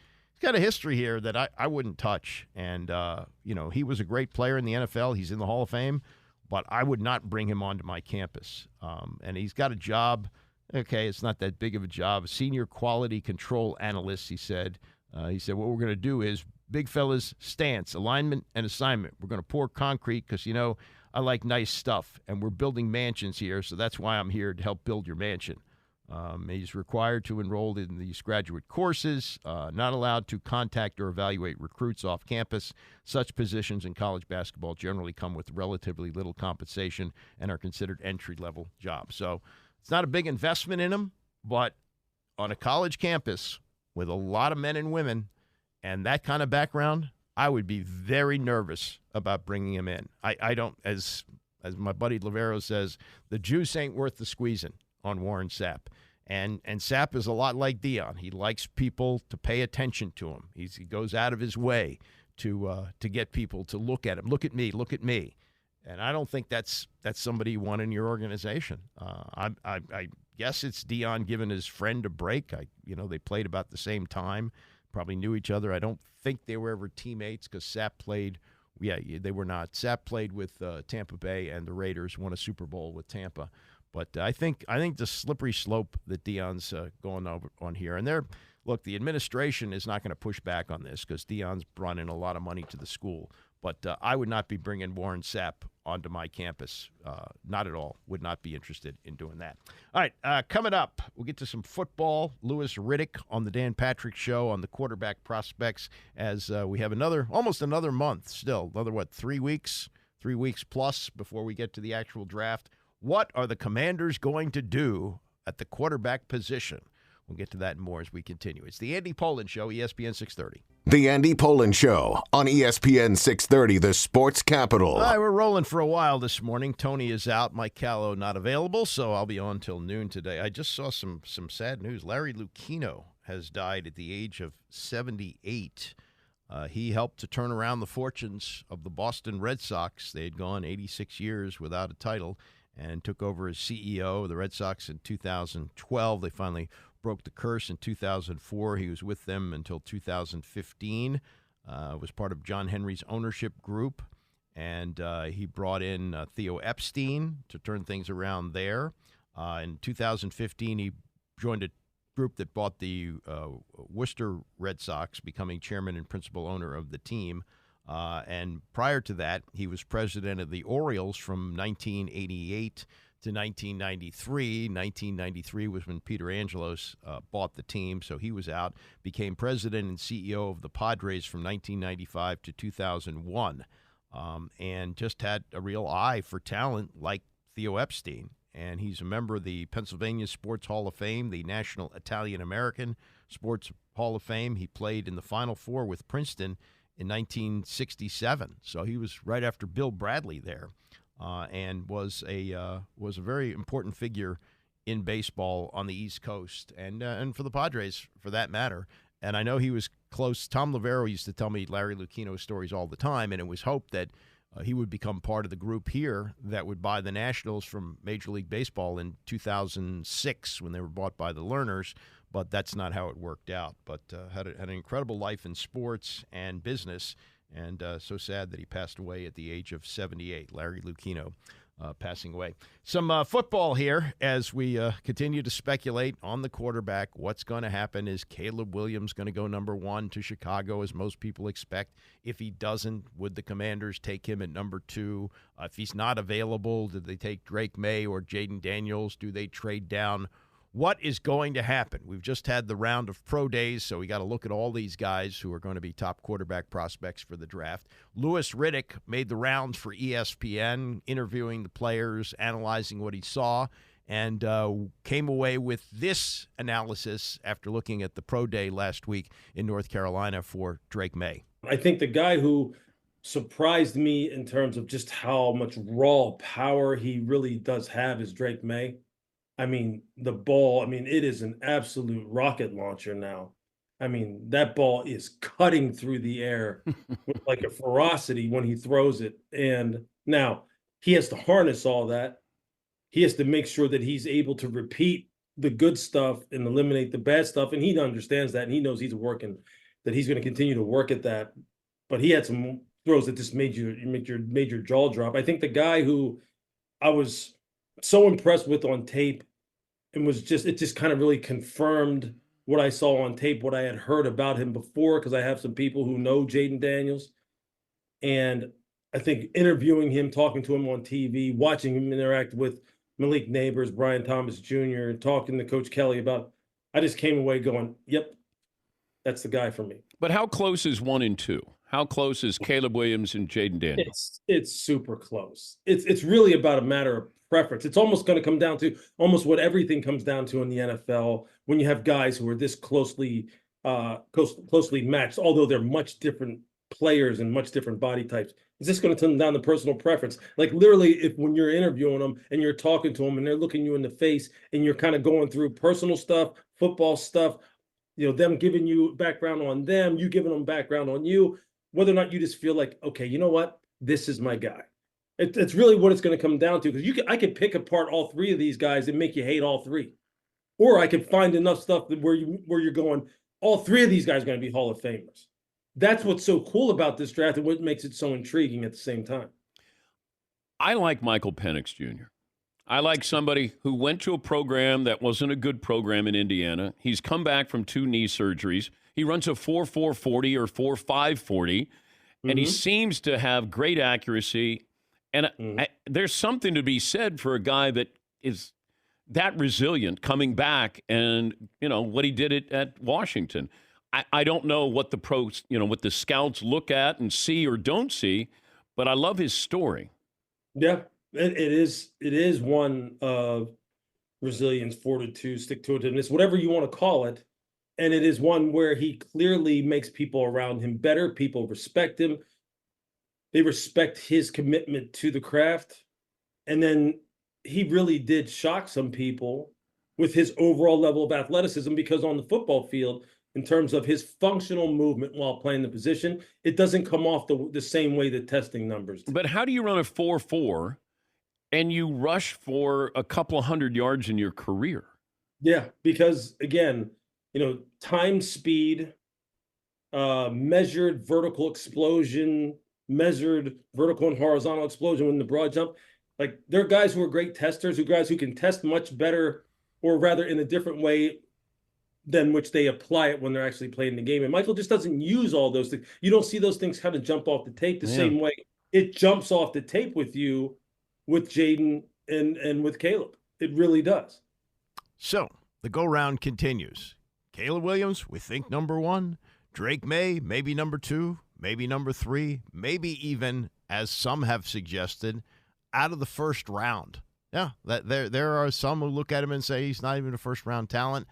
got a history here that I wouldn't touch. And, he was a great player in the NFL. He's in the Hall of Fame. But I would not bring him onto my campus. And he's got a job. Okay, it's not that big of a job. Senior quality control analyst, he said. He said, what we're going to do is big fella's stance, alignment, and assignment. We're going to pour concrete because, I like nice stuff. And we're building mansions here, so that's why I'm here to help build your mansion. He's required to enroll in these graduate courses, not allowed to contact or evaluate recruits off campus. Such positions in college basketball generally come with relatively little compensation and are considered entry-level jobs. So it's not a big investment in him, but on a college campus with a lot of men and women and that kind of background, I would be very nervous about bringing him in. I don't, as my buddy Lavero says, the juice ain't worth the squeezing on Warren Sapp. And Sapp is a lot like Deion. He likes people to pay attention to him. He goes out of his way to get people to look at him. Look at me. Look at me. And I don't think that's somebody you want in your organization. I guess it's Deion giving his friend a break. They played about the same time, probably knew each other. I don't think they were ever teammates because Sapp played. Yeah, they were not. Sapp played with Tampa Bay and the Raiders, won a Super Bowl with Tampa. But I think the slippery slope that Deion's going over on here, and the administration is not going to push back on this because Deion's brought in a lot of money to the school. But I would not be bringing Warren Sapp onto my campus. Not at all. Would not be interested in doing that. All right, coming up, we'll get to some football. Louis Riddick on the Dan Patrick Show on the quarterback prospects as we have almost another month still. Another, 3 weeks? 3 weeks plus before we get to the actual draft. What are the Commanders going to do at the quarterback position? We'll get to that and more as we continue. It's the Andy Pollin Show, ESPN 630. The Andy Pollin Show on ESPN 630, the sports capital. All right, we're rolling for a while this morning. Tony is out. Mike Callow not available, so I'll be on till noon today. I just saw some sad news. Larry Lucchino has died at the age of 78. He helped to turn around the fortunes of the Boston Red Sox. They had gone 86 years without a title and took over as CEO of the Red Sox in 2012. They finally broke the curse in 2004. He was with them until 2015. Was part of John Henry's ownership group, and he brought in Theo Epstein to turn things around there. In 2015, he joined a group that bought the Worcester Red Sox, becoming chairman and principal owner of the team. And prior to that, he was president of the Orioles from 1988 to 1993. 1993 was when Peter Angelos bought the team, so he was out. Became president and CEO of the Padres from 1995 to 2001, and just had a real eye for talent like Theo Epstein. And he's a member of the Pennsylvania Sports Hall of Fame, the National Italian-American Sports Hall of Fame. He played in the Final Four with Princeton in 1967, so he was right after Bill Bradley there, and was a very important figure in baseball on the East Coast and for the Padres for that matter. And I know he was close. Tom Lavero used to tell me Larry Lucchino stories all the time, and it was hoped that he would become part of the group here that would buy the Nationals from Major League Baseball in 2006 when they were bought by the Lerners. But that's not how it worked out. But had an incredible life in sports and business, and so sad that he passed away at the age of 78. Larry Lucchino passing away. Some football here as we continue to speculate on the quarterback. What's going to happen? Is Caleb Williams going to go number 1 to Chicago, as most people expect? If he doesn't, would the Commanders take him at number 2? If he's not available, do they take Drake May or Jaden Daniels? Do they trade down? What is going to happen? We've just had the round of pro days, so we got to look at all these guys who are going to be top quarterback prospects for the draft. Louis Riddick made the rounds for ESPN, interviewing the players, analyzing what he saw, and came away with this analysis after looking at the pro day last week in North Carolina for Drake May. I think the guy who surprised me in terms of just how much raw power he really does have is Drake May. I mean, the ball, it is an absolute rocket launcher now. I mean, that ball is cutting through the air with like a ferocity when he throws it. And now he has to harness all that. He has to make sure that he's able to repeat the good stuff and eliminate the bad stuff. And he understands that, and he knows that he's going to continue to work at that. But he had some throws that just made your jaw drop. I think the guy who I was so impressed with on tape and it just kind of really confirmed what I saw on tape, what I had heard about him before, because I have some people who know Jaden Daniels. And I think interviewing him, talking to him on TV, watching him interact with Malik Neighbors, Brian Thomas Jr., talking to Coach Kelly I just came away going, yep, that's the guy for me. But how close is 1 and 2? How close is Caleb Williams and Jaden Daniels? It's super close. It's really about a matter of preference. It's almost going to come down to almost what everything comes down to in the NFL when you have guys who are this closely matched, although they're much different players and much different body types. It's just going to come down to personal preference. Like literally, when you're interviewing them and you're talking to them and they're looking you in the face and you're kind of going through personal stuff, football stuff, them giving you background on them, you giving them background on you, whether or not you just feel like, okay, you know what? This is my guy. It's really what it's going to come down to, because I could pick apart all three of these guys and make you hate all three. Or I could find enough stuff where you're going, all three of these guys are going to be Hall of Famers. That's what's so cool about this draft and what makes it so intriguing at the same time. I like Michael Penix Jr. I like somebody who went to a program that wasn't a good program in Indiana. He's come back from 2 knee surgeries. He runs a 4.440 or 4.540, and he seems to have great accuracy. And there's something to be said for a guy that is that resilient coming back, and what he did at Washington. I don't know what the pros, what the scouts look at and see or don't see, but I love his story. Yeah, it is one of resilience, fortitude, stick-to-itiveness, whatever you want to call it. And it is one where he clearly makes people around him better. People respect him. They respect his commitment to the craft. And then he really did shock some people with his overall level of athleticism, because on the football field, in terms of his functional movement while playing the position, it doesn't come off the same way the testing numbers do. But how do you run a 4.4 and you rush for a couple of 100 yards in your career? Yeah, because again, time, speed, measured vertical explosion, measured vertical and horizontal explosion in the broad jump. Like, there are guys who are great testers, guys who can test much better, or rather in a different way than which they apply it when they're actually playing the game. And Michael just doesn't use all those things. You don't see those things kind of jump off the tape the same way it jumps off the tape with you, with Jaden and with Caleb. It really does. So the go-round continues. Caleb Williams, we think number 1. Drake May, maybe number 2, maybe number 3, maybe even, as some have suggested, out of the first round. Yeah, there are some who look at him and say he's not even a first-round talent.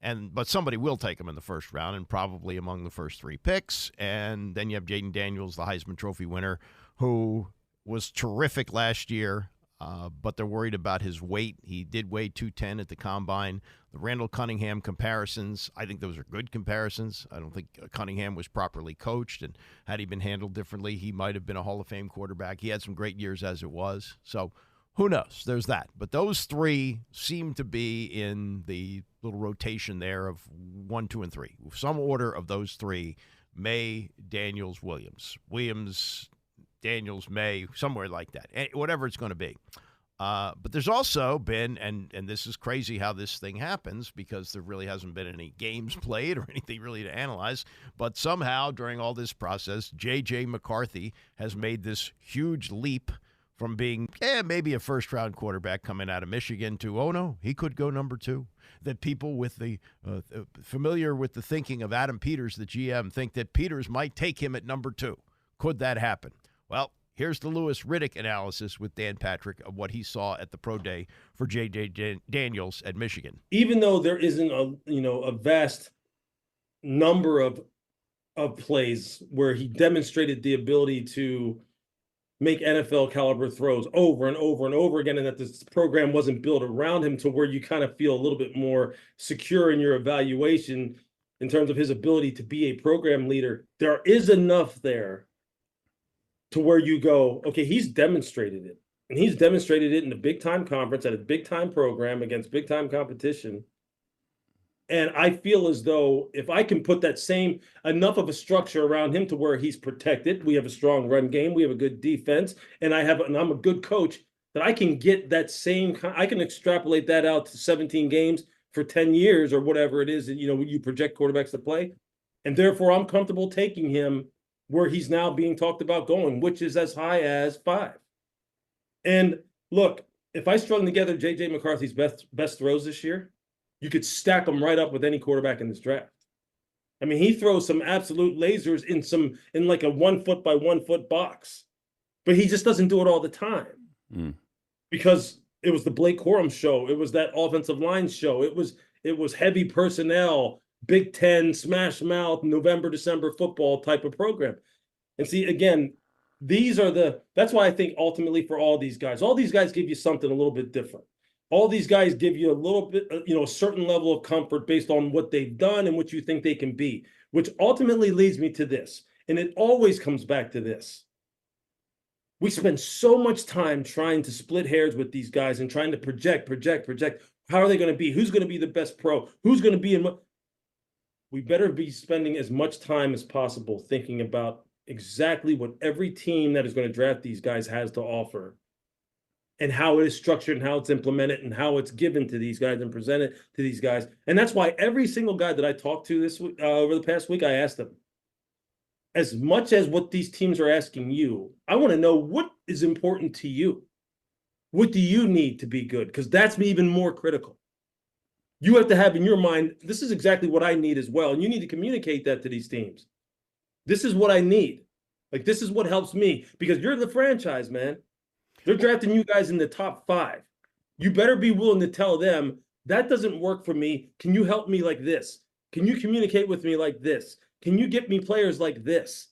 But somebody will take him in the first round, and probably among the first 3 picks. And then you have Jaden Daniels, the Heisman Trophy winner, who was terrific last year, but they're worried about his weight. He did weigh 210 at the Combine. The Randall Cunningham comparisons, I think those are good comparisons. I don't think Cunningham was properly coached, and had he been handled differently, he might have been a Hall of Fame quarterback. He had some great years as it was. So who knows? There's that. But those 3 seem to be in the little rotation there of 1, 2, and 3. Some order of those 3: May, Daniels, Williams. Williams, Daniels, May, somewhere like that. Whatever it's going to be. But there's also been, and this is crazy how this thing happens, because there really hasn't been any games played or anything really to analyze, but somehow during all this process, J.J. McCarthy has made this huge leap from being maybe a first-round quarterback coming out of Michigan to, oh, no, he could go number 2. That people with the familiar with the thinking of Adam Peters, the GM, think that Peters might take him at number 2. Could that happen? Well, here's the Louis Riddick analysis with Dan Patrick of what he saw at the Pro Day for J.J. Daniels at Michigan. Even though there isn't a vast number of plays where he demonstrated the ability to make NFL caliber throws over and over and over again, and that this program wasn't built around him to where you kind of feel a little bit more secure in your evaluation, in terms of his ability to be a program leader, there is enough there to where you go, okay, he's demonstrated it. And he's demonstrated it in a big-time conference at a big-time program against big-time competition. And I feel as though if I can put that same enough of a structure around him to where he's protected, we have a strong run game, we have a good defense, and I'm a good coach, that I can get that I can extrapolate that out to 17 games for 10 years or whatever it is that, you project quarterbacks to play. And therefore, I'm comfortable taking him where he's now being talked about going, which is as high as 5. And look, if I strung together J.J. McCarthy's best throws this year, you could stack them right up with any quarterback in this draft. I mean, he throws some absolute lasers in like a 1 foot by 1 foot box, but he just doesn't do it all the time because it was the Blake Corum show. It was that offensive line show. It was heavy personnel, Big Ten, smash mouth, November, December football type of program. And see, again, that's why I think ultimately for all these guys give you something a little bit different. All these guys give you a little bit, a certain level of comfort based on what they've done and what you think they can be, which ultimately leads me to this. And it always comes back to this. We spend so much time trying to split hairs with these guys and trying to project. How are they going to be? Who's going to be the best pro? Who's going to be in what? We better be spending as much time as possible thinking about exactly what every team that is going to draft these guys has to offer, and how it is structured and how it's implemented and how it's given to these guys and presented to these guys. And that's why every single guy that I talked to this week, over the past week, I asked them, as much as what these teams are asking you, I want to know what is important to you. What do you need to be good? Because that's even more critical. You have to have in your mind, this is exactly what I need as well. And you need to communicate that to these teams. This is what I need. Like, this is what helps me, because you're the franchise, man. They're drafting you guys in the top 5. You better be willing to tell them, that doesn't work for me. Can you help me like this? Can you communicate with me like this? Can you get me players like this?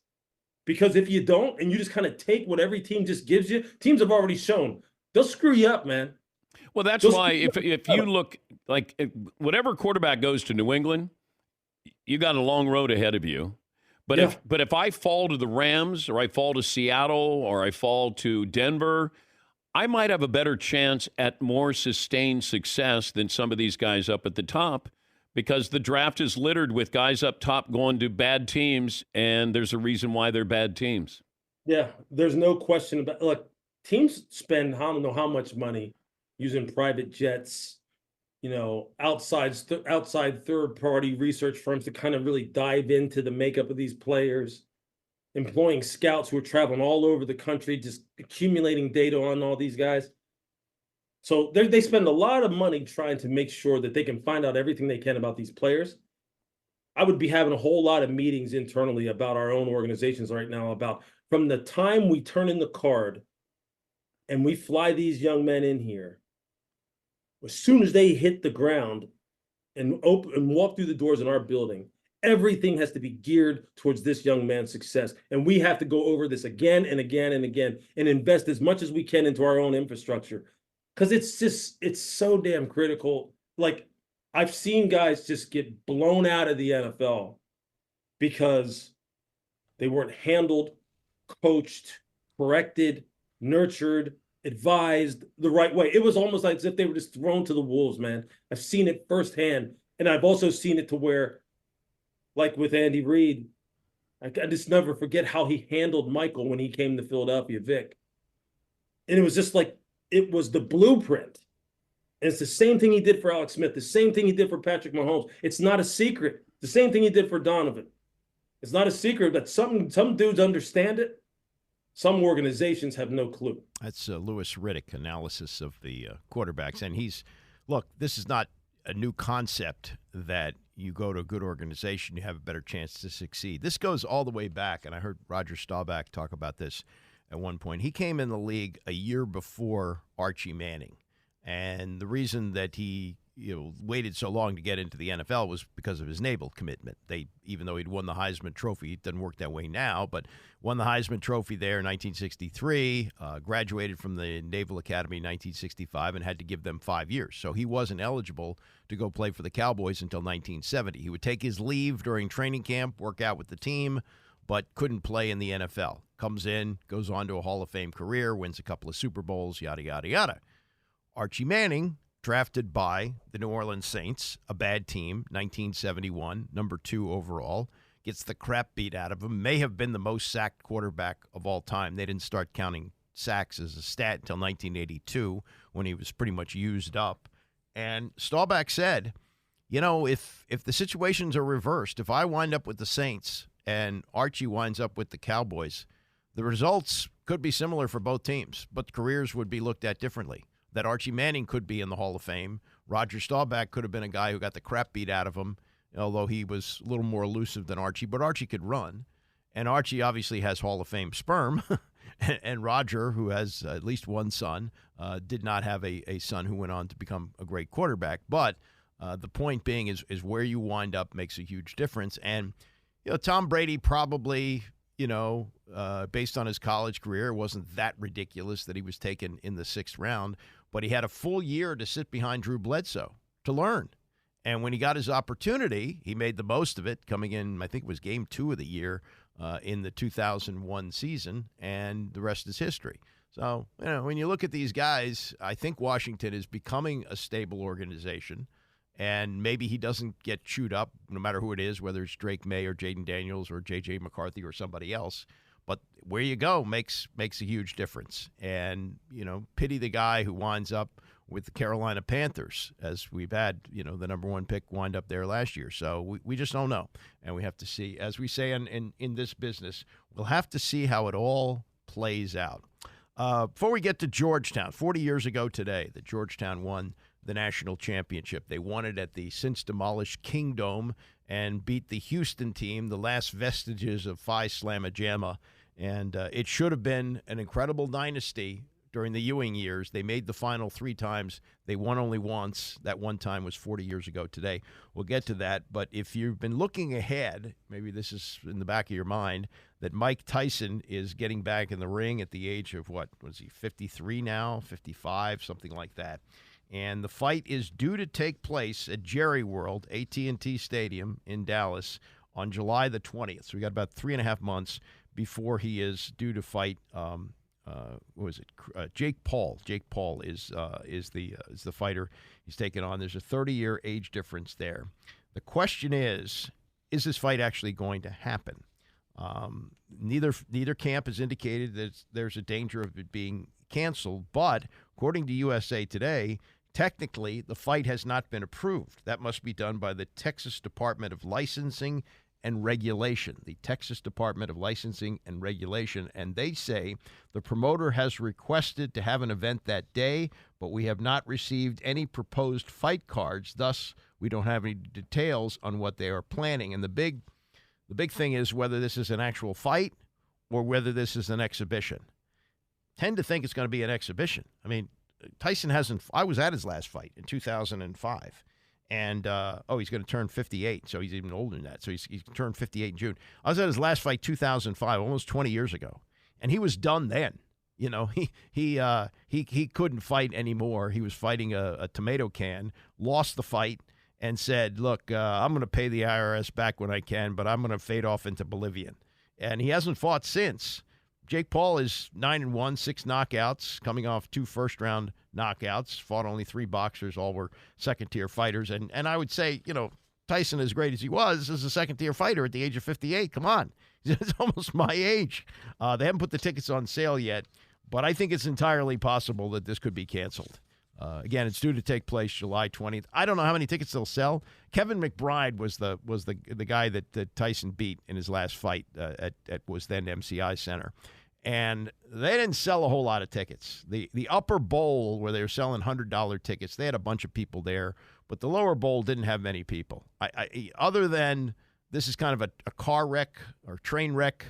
Because if you don't, and you just kind of take what every team just gives you, teams have already shown, they'll screw you up, man. Well, that's why if you look, like, whatever quarterback goes to New England, you got a long road ahead of you. But if I fall to the Rams, or I fall to Seattle, or I fall to Denver, I might have a better chance at more sustained success than some of these guys up at the top, because the draft is littered with guys up top going to bad teams, and there's a reason why they're bad teams. Yeah, there's no question about. Look, teams spend I don't know how much money using private jets, outside third-party research firms to kind of really dive into the makeup of these players, employing scouts who are traveling all over the country, just accumulating data on all these guys. So they spend a lot of money trying to make sure that they can find out everything they can about these players. I would be having a whole lot of meetings internally about our own organizations right now, about from the time we turn in the card and we fly these young men in here, as soon as they hit the ground and walk through the doors in our building, everything has to be geared towards this young man's success. And we have to go over this again and again and again and invest as much as we can into our own infrastructure. Because it's so damn critical. Like, I've seen guys just get blown out of the NFL because they weren't handled, coached, corrected, nurtured, advised the right way. It was almost like as if they were just thrown to the wolves, man. I've seen it firsthand. And I've also seen it to where, like with Andy Reid, I just never forget how he handled Michael when he came to Philadelphia, Vic. And it was just like, it was the blueprint. And it's the same thing he did for Alex Smith, the same thing he did for Patrick Mahomes. It's not a secret. The same thing he did for Donovan. It's not a secret that some dudes understand it. Some organizations have no clue. That's Louis Riddick analysis of the quarterbacks. And this is not a new concept that you go to a good organization, you have a better chance to succeed. This goes all the way back, and I heard Roger Staubach talk about this at one point. He came in the league a year before Archie Manning. And the reason that he waited so long to get into the NFL was because of his naval commitment. Even though he'd won the Heisman Trophy, it doesn't work that way now, but won the Heisman Trophy there in 1963, graduated from the Naval Academy in 1965, and had to give them 5 years. So he wasn't eligible to go play for the Cowboys until 1970. He would take his leave during training camp, work out with the team, but couldn't play in the NFL. Comes in, goes on to a Hall of Fame career, wins a couple of Super Bowls, yada, yada, yada. Archie Manning, drafted by the New Orleans Saints, a bad team, 1971, number 2 overall, gets the crap beat out of him, may have been the most sacked quarterback of all time. They didn't start counting sacks as a stat until 1982 when he was pretty much used up. And Staubach said, if the situations are reversed, if I wind up with the Saints and Archie winds up with the Cowboys, the results could be similar for both teams, but careers would be looked at differently. That Archie Manning could be in the Hall of Fame. Roger Staubach could have been a guy who got the crap beat out of him, although he was a little more elusive than Archie, but Archie could run. And Archie obviously has Hall of Fame sperm. And Roger, who has at least one son, did not have a son who went on to become a great quarterback. But the point being is where you wind up makes a huge difference. And, Tom Brady probably, based on his college career, it wasn't that ridiculous that he was taken in the 6th round. But he had a full year to sit behind Drew Bledsoe to learn. And when he got his opportunity, he made the most of it, coming in, I think it was game 2 of the year in the 2001 season, and the rest is history. So, when you look at these guys, I think Washington is becoming a stable organization, and maybe he doesn't get chewed up, no matter who it is, whether it's Drake May or Jaden Daniels or J.J. McCarthy or somebody else. But where you go makes a huge difference. And, pity the guy who winds up with the Carolina Panthers, as we've had, the number 1 pick wind up there last year. So we just don't know. And we have to see, as we say in this business, we'll have to see how it all plays out. Before we get to Georgetown, 40 years ago today, that Georgetown won the national championship. They won it at the since-demolished Kingdome and beat the Houston team, the last vestiges of Phi Slamma Jamma. And it should have been an incredible dynasty during the Ewing years. They made the final 3 times. They won only once. That one time was 40 years ago today. We'll get to that. But if you've been looking ahead, maybe this is in the back of your mind, that Mike Tyson is getting back in the ring at the age of, what was he, 53 now, 55, something like that. And the fight is due to take place at Jerry World, AT&T Stadium in Dallas, on July the 20th. So we got about 3.5 months before he is due to fight. Jake Paul. Jake Paul is the fighter he's taking on. There's a 30-year age difference there. The question is this fight actually going to happen? Neither camp has indicated that there's a danger of it being canceled, but according to USA Today, technically the fight has not been approved. That must be done by the Texas Department of Licensing and Regulation, the Texas Department of Licensing and Regulation, and they say the promoter has requested to have an event that day, but we have not received any proposed fight cards. Thus, we don't have any details on what they are planning. And the big thing is whether this is an actual fight or whether this is an exhibition. Tend to think it's going to be an exhibition. I mean, Tyson hasn't. I was at his last fight in 2005. And, he's going to turn 58, so he's even older than that. So he's turned 58 in June. I was at his last fight 2005, almost 20 years ago. And he was done then. He couldn't fight anymore. He was fighting a tomato can, lost the fight, and said, look, I'm going to pay the IRS back when I can, but I'm going to fade off into Bolivian. And he hasn't fought since. Jake Paul is 9-1, 6 knockouts, coming off 2 first-round knockouts, fought only 3 boxers, all were second-tier fighters. And I would say, Tyson, as great as he was, is a second-tier fighter at the age of 58. Come on. He's almost my age. They haven't put the tickets on sale yet, but I think it's entirely possible that this could be canceled. Again, it's due to take place July 20th. I don't know how many tickets they'll sell. Kevin McBride was the guy that Tyson beat in his last fight at was then MCI Center. And they didn't sell a whole lot of tickets. The upper bowl, where they were selling $100 tickets, they had a bunch of people there, but the lower bowl didn't have many people. Other than this is kind of a car wreck or train wreck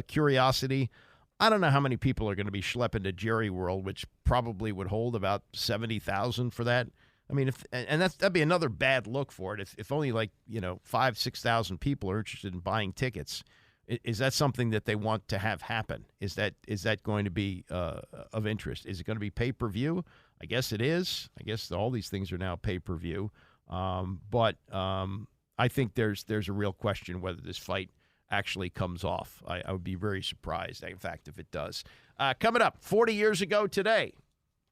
curiosity, I don't know how many people are going to be schlepping to Jerry World, which probably would hold about 70,000 for that. I mean, that'd be another bad look for it. If only 5,000-6,000 people are interested in buying tickets, is that something that they want to have happen? Is that going to be of interest? Is it going to be pay-per-view? I guess it is. I guess all these things are now pay-per-view. But I think there's a real question whether this fight actually comes off. I would be very surprised, in fact, if it does. Coming up, 40 years ago today,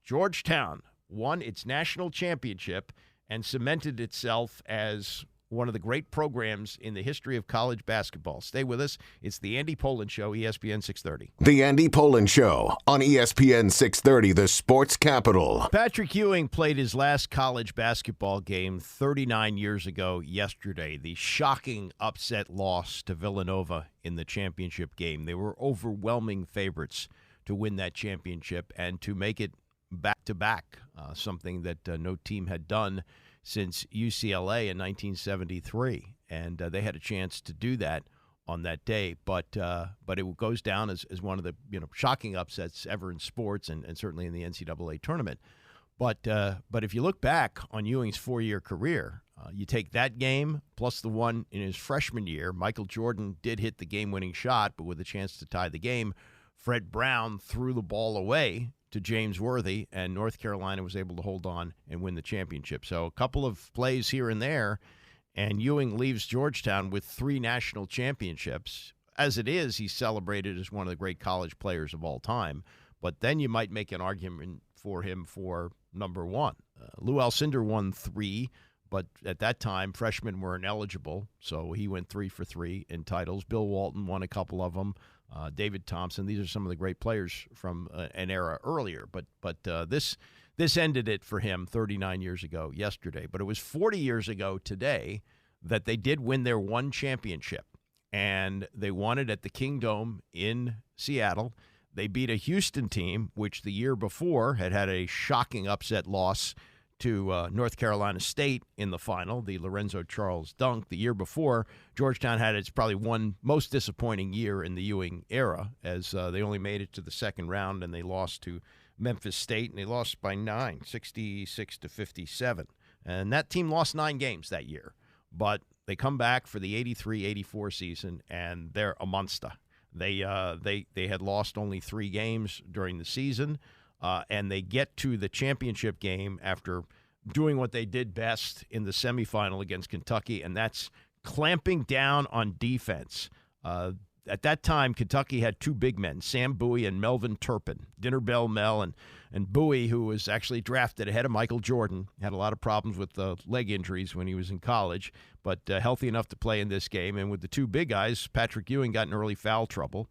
Georgetown won its national championship and cemented itself as one of the great programs in the history of college basketball. Stay with us. It's the Andy Pollin Show, ESPN 630. The Andy Pollin Show on ESPN 630, the sports capital. Patrick Ewing played his last college basketball game 39 years ago yesterday. The shocking upset loss to Villanova in the championship game. They were overwhelming favorites to win that championship and to make it back-to-back, something that no team had done since UCLA in 1973, and they had a chance to do that on that day. But it goes down as one of the shocking upsets ever in sports, and certainly in the NCAA tournament. But if you look back on Ewing's 4-year career, you take that game plus the one in his freshman year. Michael Jordan did hit the game-winning shot, but with a chance to tie the game, Fred Brown threw the ball away to James Worthy, and North Carolina was able to hold on and win the championship. So a couple of plays here and there, and Ewing leaves Georgetown with 3 national championships. As it is, he's celebrated as one of the great college players of all time. But then you might make an argument for him for number 1. Lou Alcindor won 3, but at that time, freshmen were ineligible, so he went 3 for 3 in titles. Bill Walton won a couple of them. David Thompson. These are some of the great players from an era earlier. But this ended it for him 39 years ago yesterday. But it was 40 years ago today that they did win their one championship. And they won it at the Kingdome in Seattle. They beat a Houston team, which the year before had a shocking upset loss to North Carolina State in the final, the Lorenzo Charles dunk. The year before, Georgetown had its probably one most disappointing year in the Ewing era, as they only made it to the second round, and they lost to Memphis State, and they lost by 9, 66-57. And that team lost 9 games that year. But they come back for the 83-84 season, and they're a monster. They had lost only 3 games during the season. And they get to the championship game after doing what they did best in the semifinal against Kentucky, and that's clamping down on defense. At that time, Kentucky had 2 big men, Sam Bowie and Melvin Turpin. Dinner Bell Mel and Bowie, who was actually drafted ahead of Michael Jordan, had a lot of problems with leg injuries when he was in college, but healthy enough to play in this game. And with the 2 big guys, Patrick Ewing got in early foul trouble.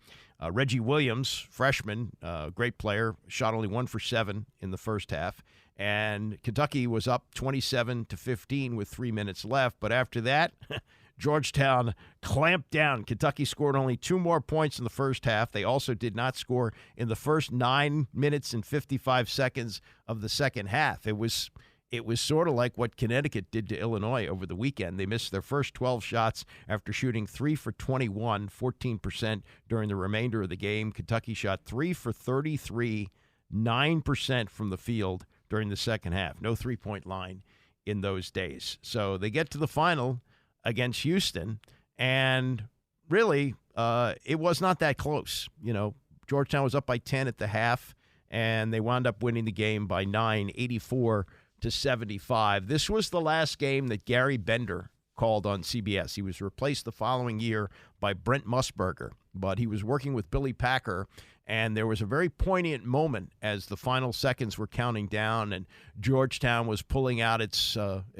Reggie Williams, freshman, great player, shot only 1 for 7 in the first half. And Kentucky was up 27-15 with 3 minutes left. But after that, Georgetown clamped down. Kentucky scored only 2 more points in the first half. They also did not score in the first 9 minutes and 55 seconds of the second half. It was sort of like what Connecticut did to Illinois over the weekend. They missed their first 12 shots after shooting 3 for 21, 14% during the remainder of the game. Kentucky shot 3 for 33, 9% from the field during the second half. No three-point line in those days. So they get to the final against Houston, and really it was not that close. Georgetown was up by 10 at the half, and they wound up winning the game by 9, 84-75. This was the last game that Gary Bender called on CBS. He was replaced the following year by Brent Musburger, but he was working with Billy Packer, and there was a very poignant moment as the final seconds were counting down, and Georgetown was pulling out its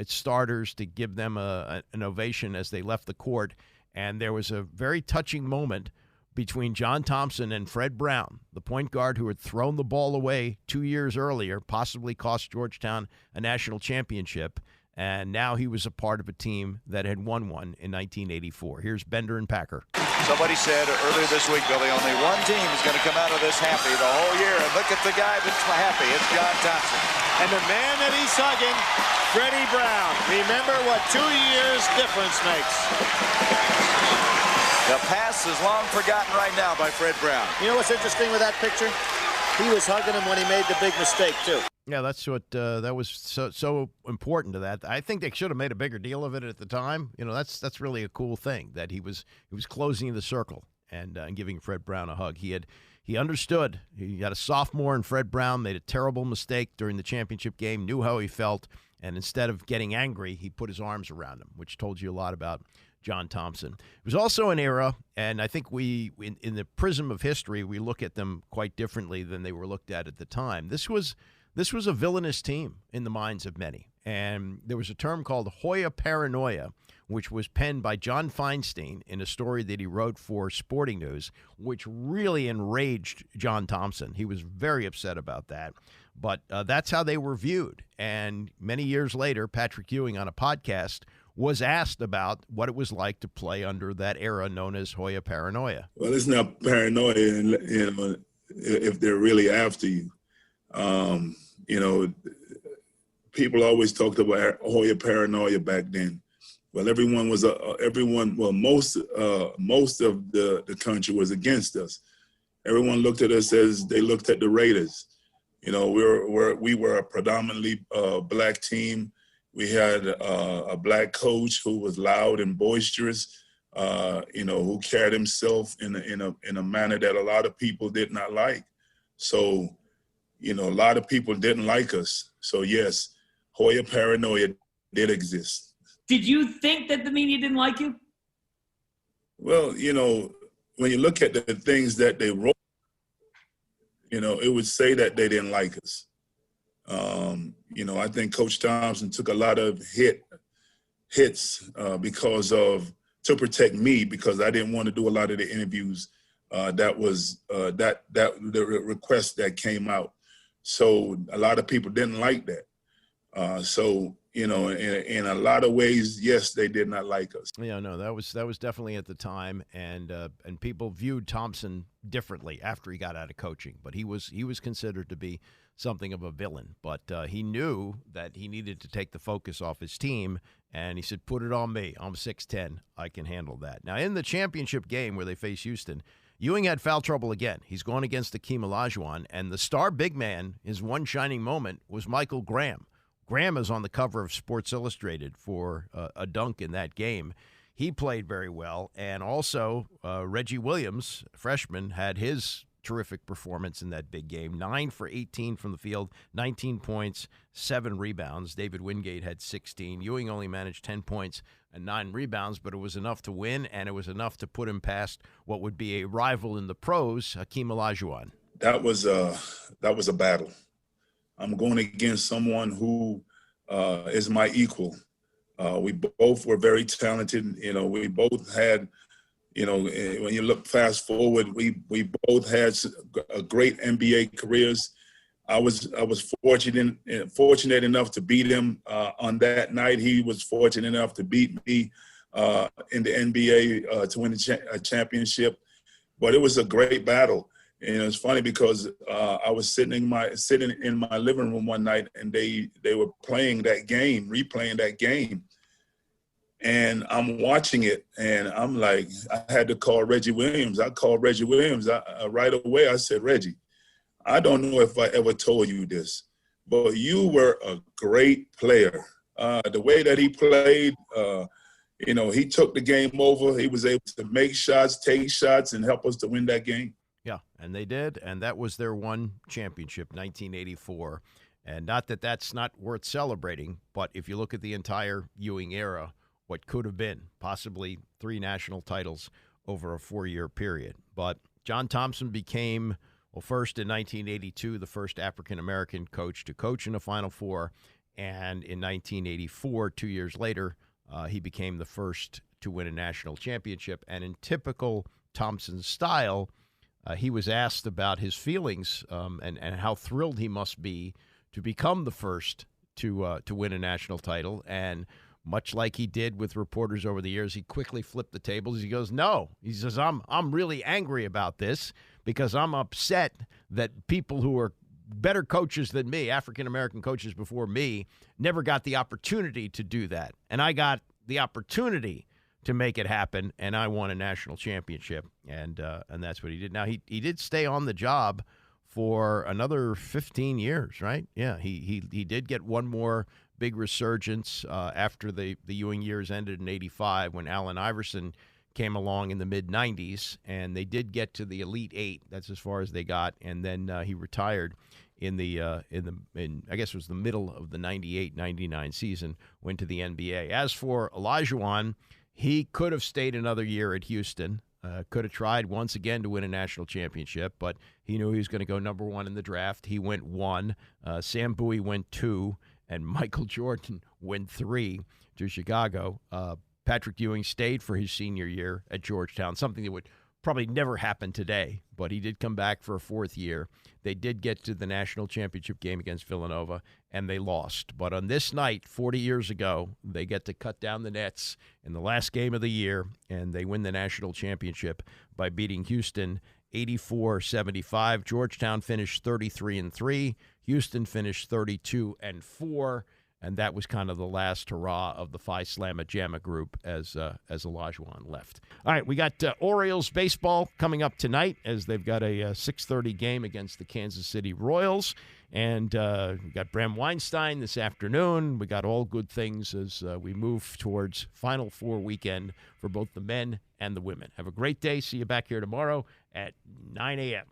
starters to give them an ovation as they left the court, and there was a very touching moment between John Thompson and Fred Brown, the point guard who had thrown the ball away 2 years earlier, possibly cost Georgetown a national championship, and now he was a part of a team that had won one in 1984. Here's Bender and Packer. Somebody said earlier this week, Billy, only one team is going to come out of this happy the whole year, and look at the guy that's happy. It's John Thompson. And the man that he's hugging, Freddie Brown. Remember what 2 years difference makes. The pass is long forgotten right now by Fred Brown. You know what's interesting with that picture? He was hugging him when he made the big mistake, too. Yeah, that's what that was so important to that. I think they should have made a bigger deal of it at the time. That's really a cool thing that he was closing the circle and giving Fred Brown a hug. He understood. He got a sophomore, and Fred Brown made a terrible mistake during the championship game, knew how he felt, and instead of getting angry, he put his arms around him, which told you a lot about John Thompson. It was also an era, and I think in the prism of history, we look at them quite differently than they were looked at the time. This was a villainous team in the minds of many, and there was a term called Hoya paranoia, which was penned by John Feinstein in a story that he wrote for Sporting News, which really enraged John Thompson. He was very upset about that, but that's how they were viewed. And many years later, Patrick Ewing on a podcast was asked about what it was like to play under that era known as Hoya paranoia. Well, it's not paranoia, if they're really after you. People always talked about Hoya paranoia back then. Well, most of the country was against us. Everyone looked at us as they looked at the Raiders. We were a predominantly black team. We had a black coach who was loud and boisterous, who carried himself in a manner that a lot of people did not like. So, a lot of people didn't like us. So yes, Hoya paranoia did exist. Did you think that the media didn't like you? Well, when you look at the things that they wrote, it would say that they didn't like us. I think Coach Thompson took a lot of hits to protect me, because I didn't want to do a lot of the interviews. That was the request that came out. So a lot of people didn't like that. In a lot of ways, yes, they did not like us. Yeah, no, that was definitely at the time, and people viewed Thompson differently after he got out of coaching. But he was considered to be something of a villain. But he knew that he needed to take the focus off his team, and he said, "Put it on me. I'm 6'10". I can handle that." Now, in the championship game where they faced Houston, Ewing had foul trouble again. He's going against Akeem Olajuwon, and the star big man, his one shining moment, was Michael Graham. Graham is on the cover of Sports Illustrated for a dunk in that game. He played very well, and also Reggie Williams, freshman, had his terrific performance in that big game. 9 for 18 from the field, 19 points, 7 rebounds. David Wingate had 16. Ewing only managed 10 points and 9 rebounds, but it was enough to win, and it was enough to put him past what would be a rival in the pros, Akeem Olajuwon. That was a battle. I'm going against someone who is my equal. We both were very talented. We both had, when you look fast forward, we both had great NBA careers. I was fortunate enough to beat him on that night. He was fortunate enough to beat me in the NBA to win a championship. But it was a great battle. And it's funny because I was sitting in my living room one night, and they were replaying that game. And I'm watching it, and I'm like, I had to call Reggie Williams. I called Reggie Williams right away. I said, "Reggie, I don't know if I ever told you this, but you were a great player. The way that he played, he took the game over. He was able to make shots, take shots, and help us to win that game." Yeah, and they did, and that was their one championship, 1984. And not that that's not worth celebrating, but if you look at the entire Ewing era, what could have been possibly 3 national titles over a 4-year period. But John Thompson became, first in 1982, the first African-American coach to coach in a Final Four. And in 1984, 2 years later, he became the first to win a national championship. And in typical Thompson style, he was asked about his feelings and how thrilled he must be to become the first to win a national title. And much like he did with reporters over the years, he quickly flipped the tables. He goes, "No." He says, I'm really angry about this because I'm upset that people who are better coaches than me, African-American coaches before me, never got the opportunity to do that. And I got the opportunity to make it happen, and I won a national championship, and that's what he did. Now, he did stay on the job for another 15 years, right? Yeah, he did get one more big resurgence after the Ewing years ended in '85 when Allen Iverson came along in the mid-'90s, and they did get to the Elite Eight. That's as far as they got, and then he retired in I guess it was the middle of the '98-'99 season. Went to the NBA. As for Olajuwon, he could have stayed another year at Houston. Could have tried once again to win a national championship, but he knew he was going to go number one in the draft. He went 1. Sam Bowie went 2, and Michael Jordan went 3 to Chicago. Patrick Ewing stayed for his senior year at Georgetown, something that would probably never happen today, but he did come back for a 4th year. They did get to the national championship game against Villanova, and they lost. But on this night, 40 years ago, they get to cut down the nets in the last game of the year, and they win the national championship by beating Houston 84-75. Georgetown finished 33-3. Houston finished 32-4. And that was kind of the last hurrah of the Phi Slamma Jamma group as Olajuwon left. All right, we got Orioles baseball coming up tonight as they've got a 6:30 game against the Kansas City Royals. And we got Bram Weinstein this afternoon. We got all good things as we move towards Final Four weekend for both the men and the women. Have a great day. See you back here tomorrow at 9 a.m.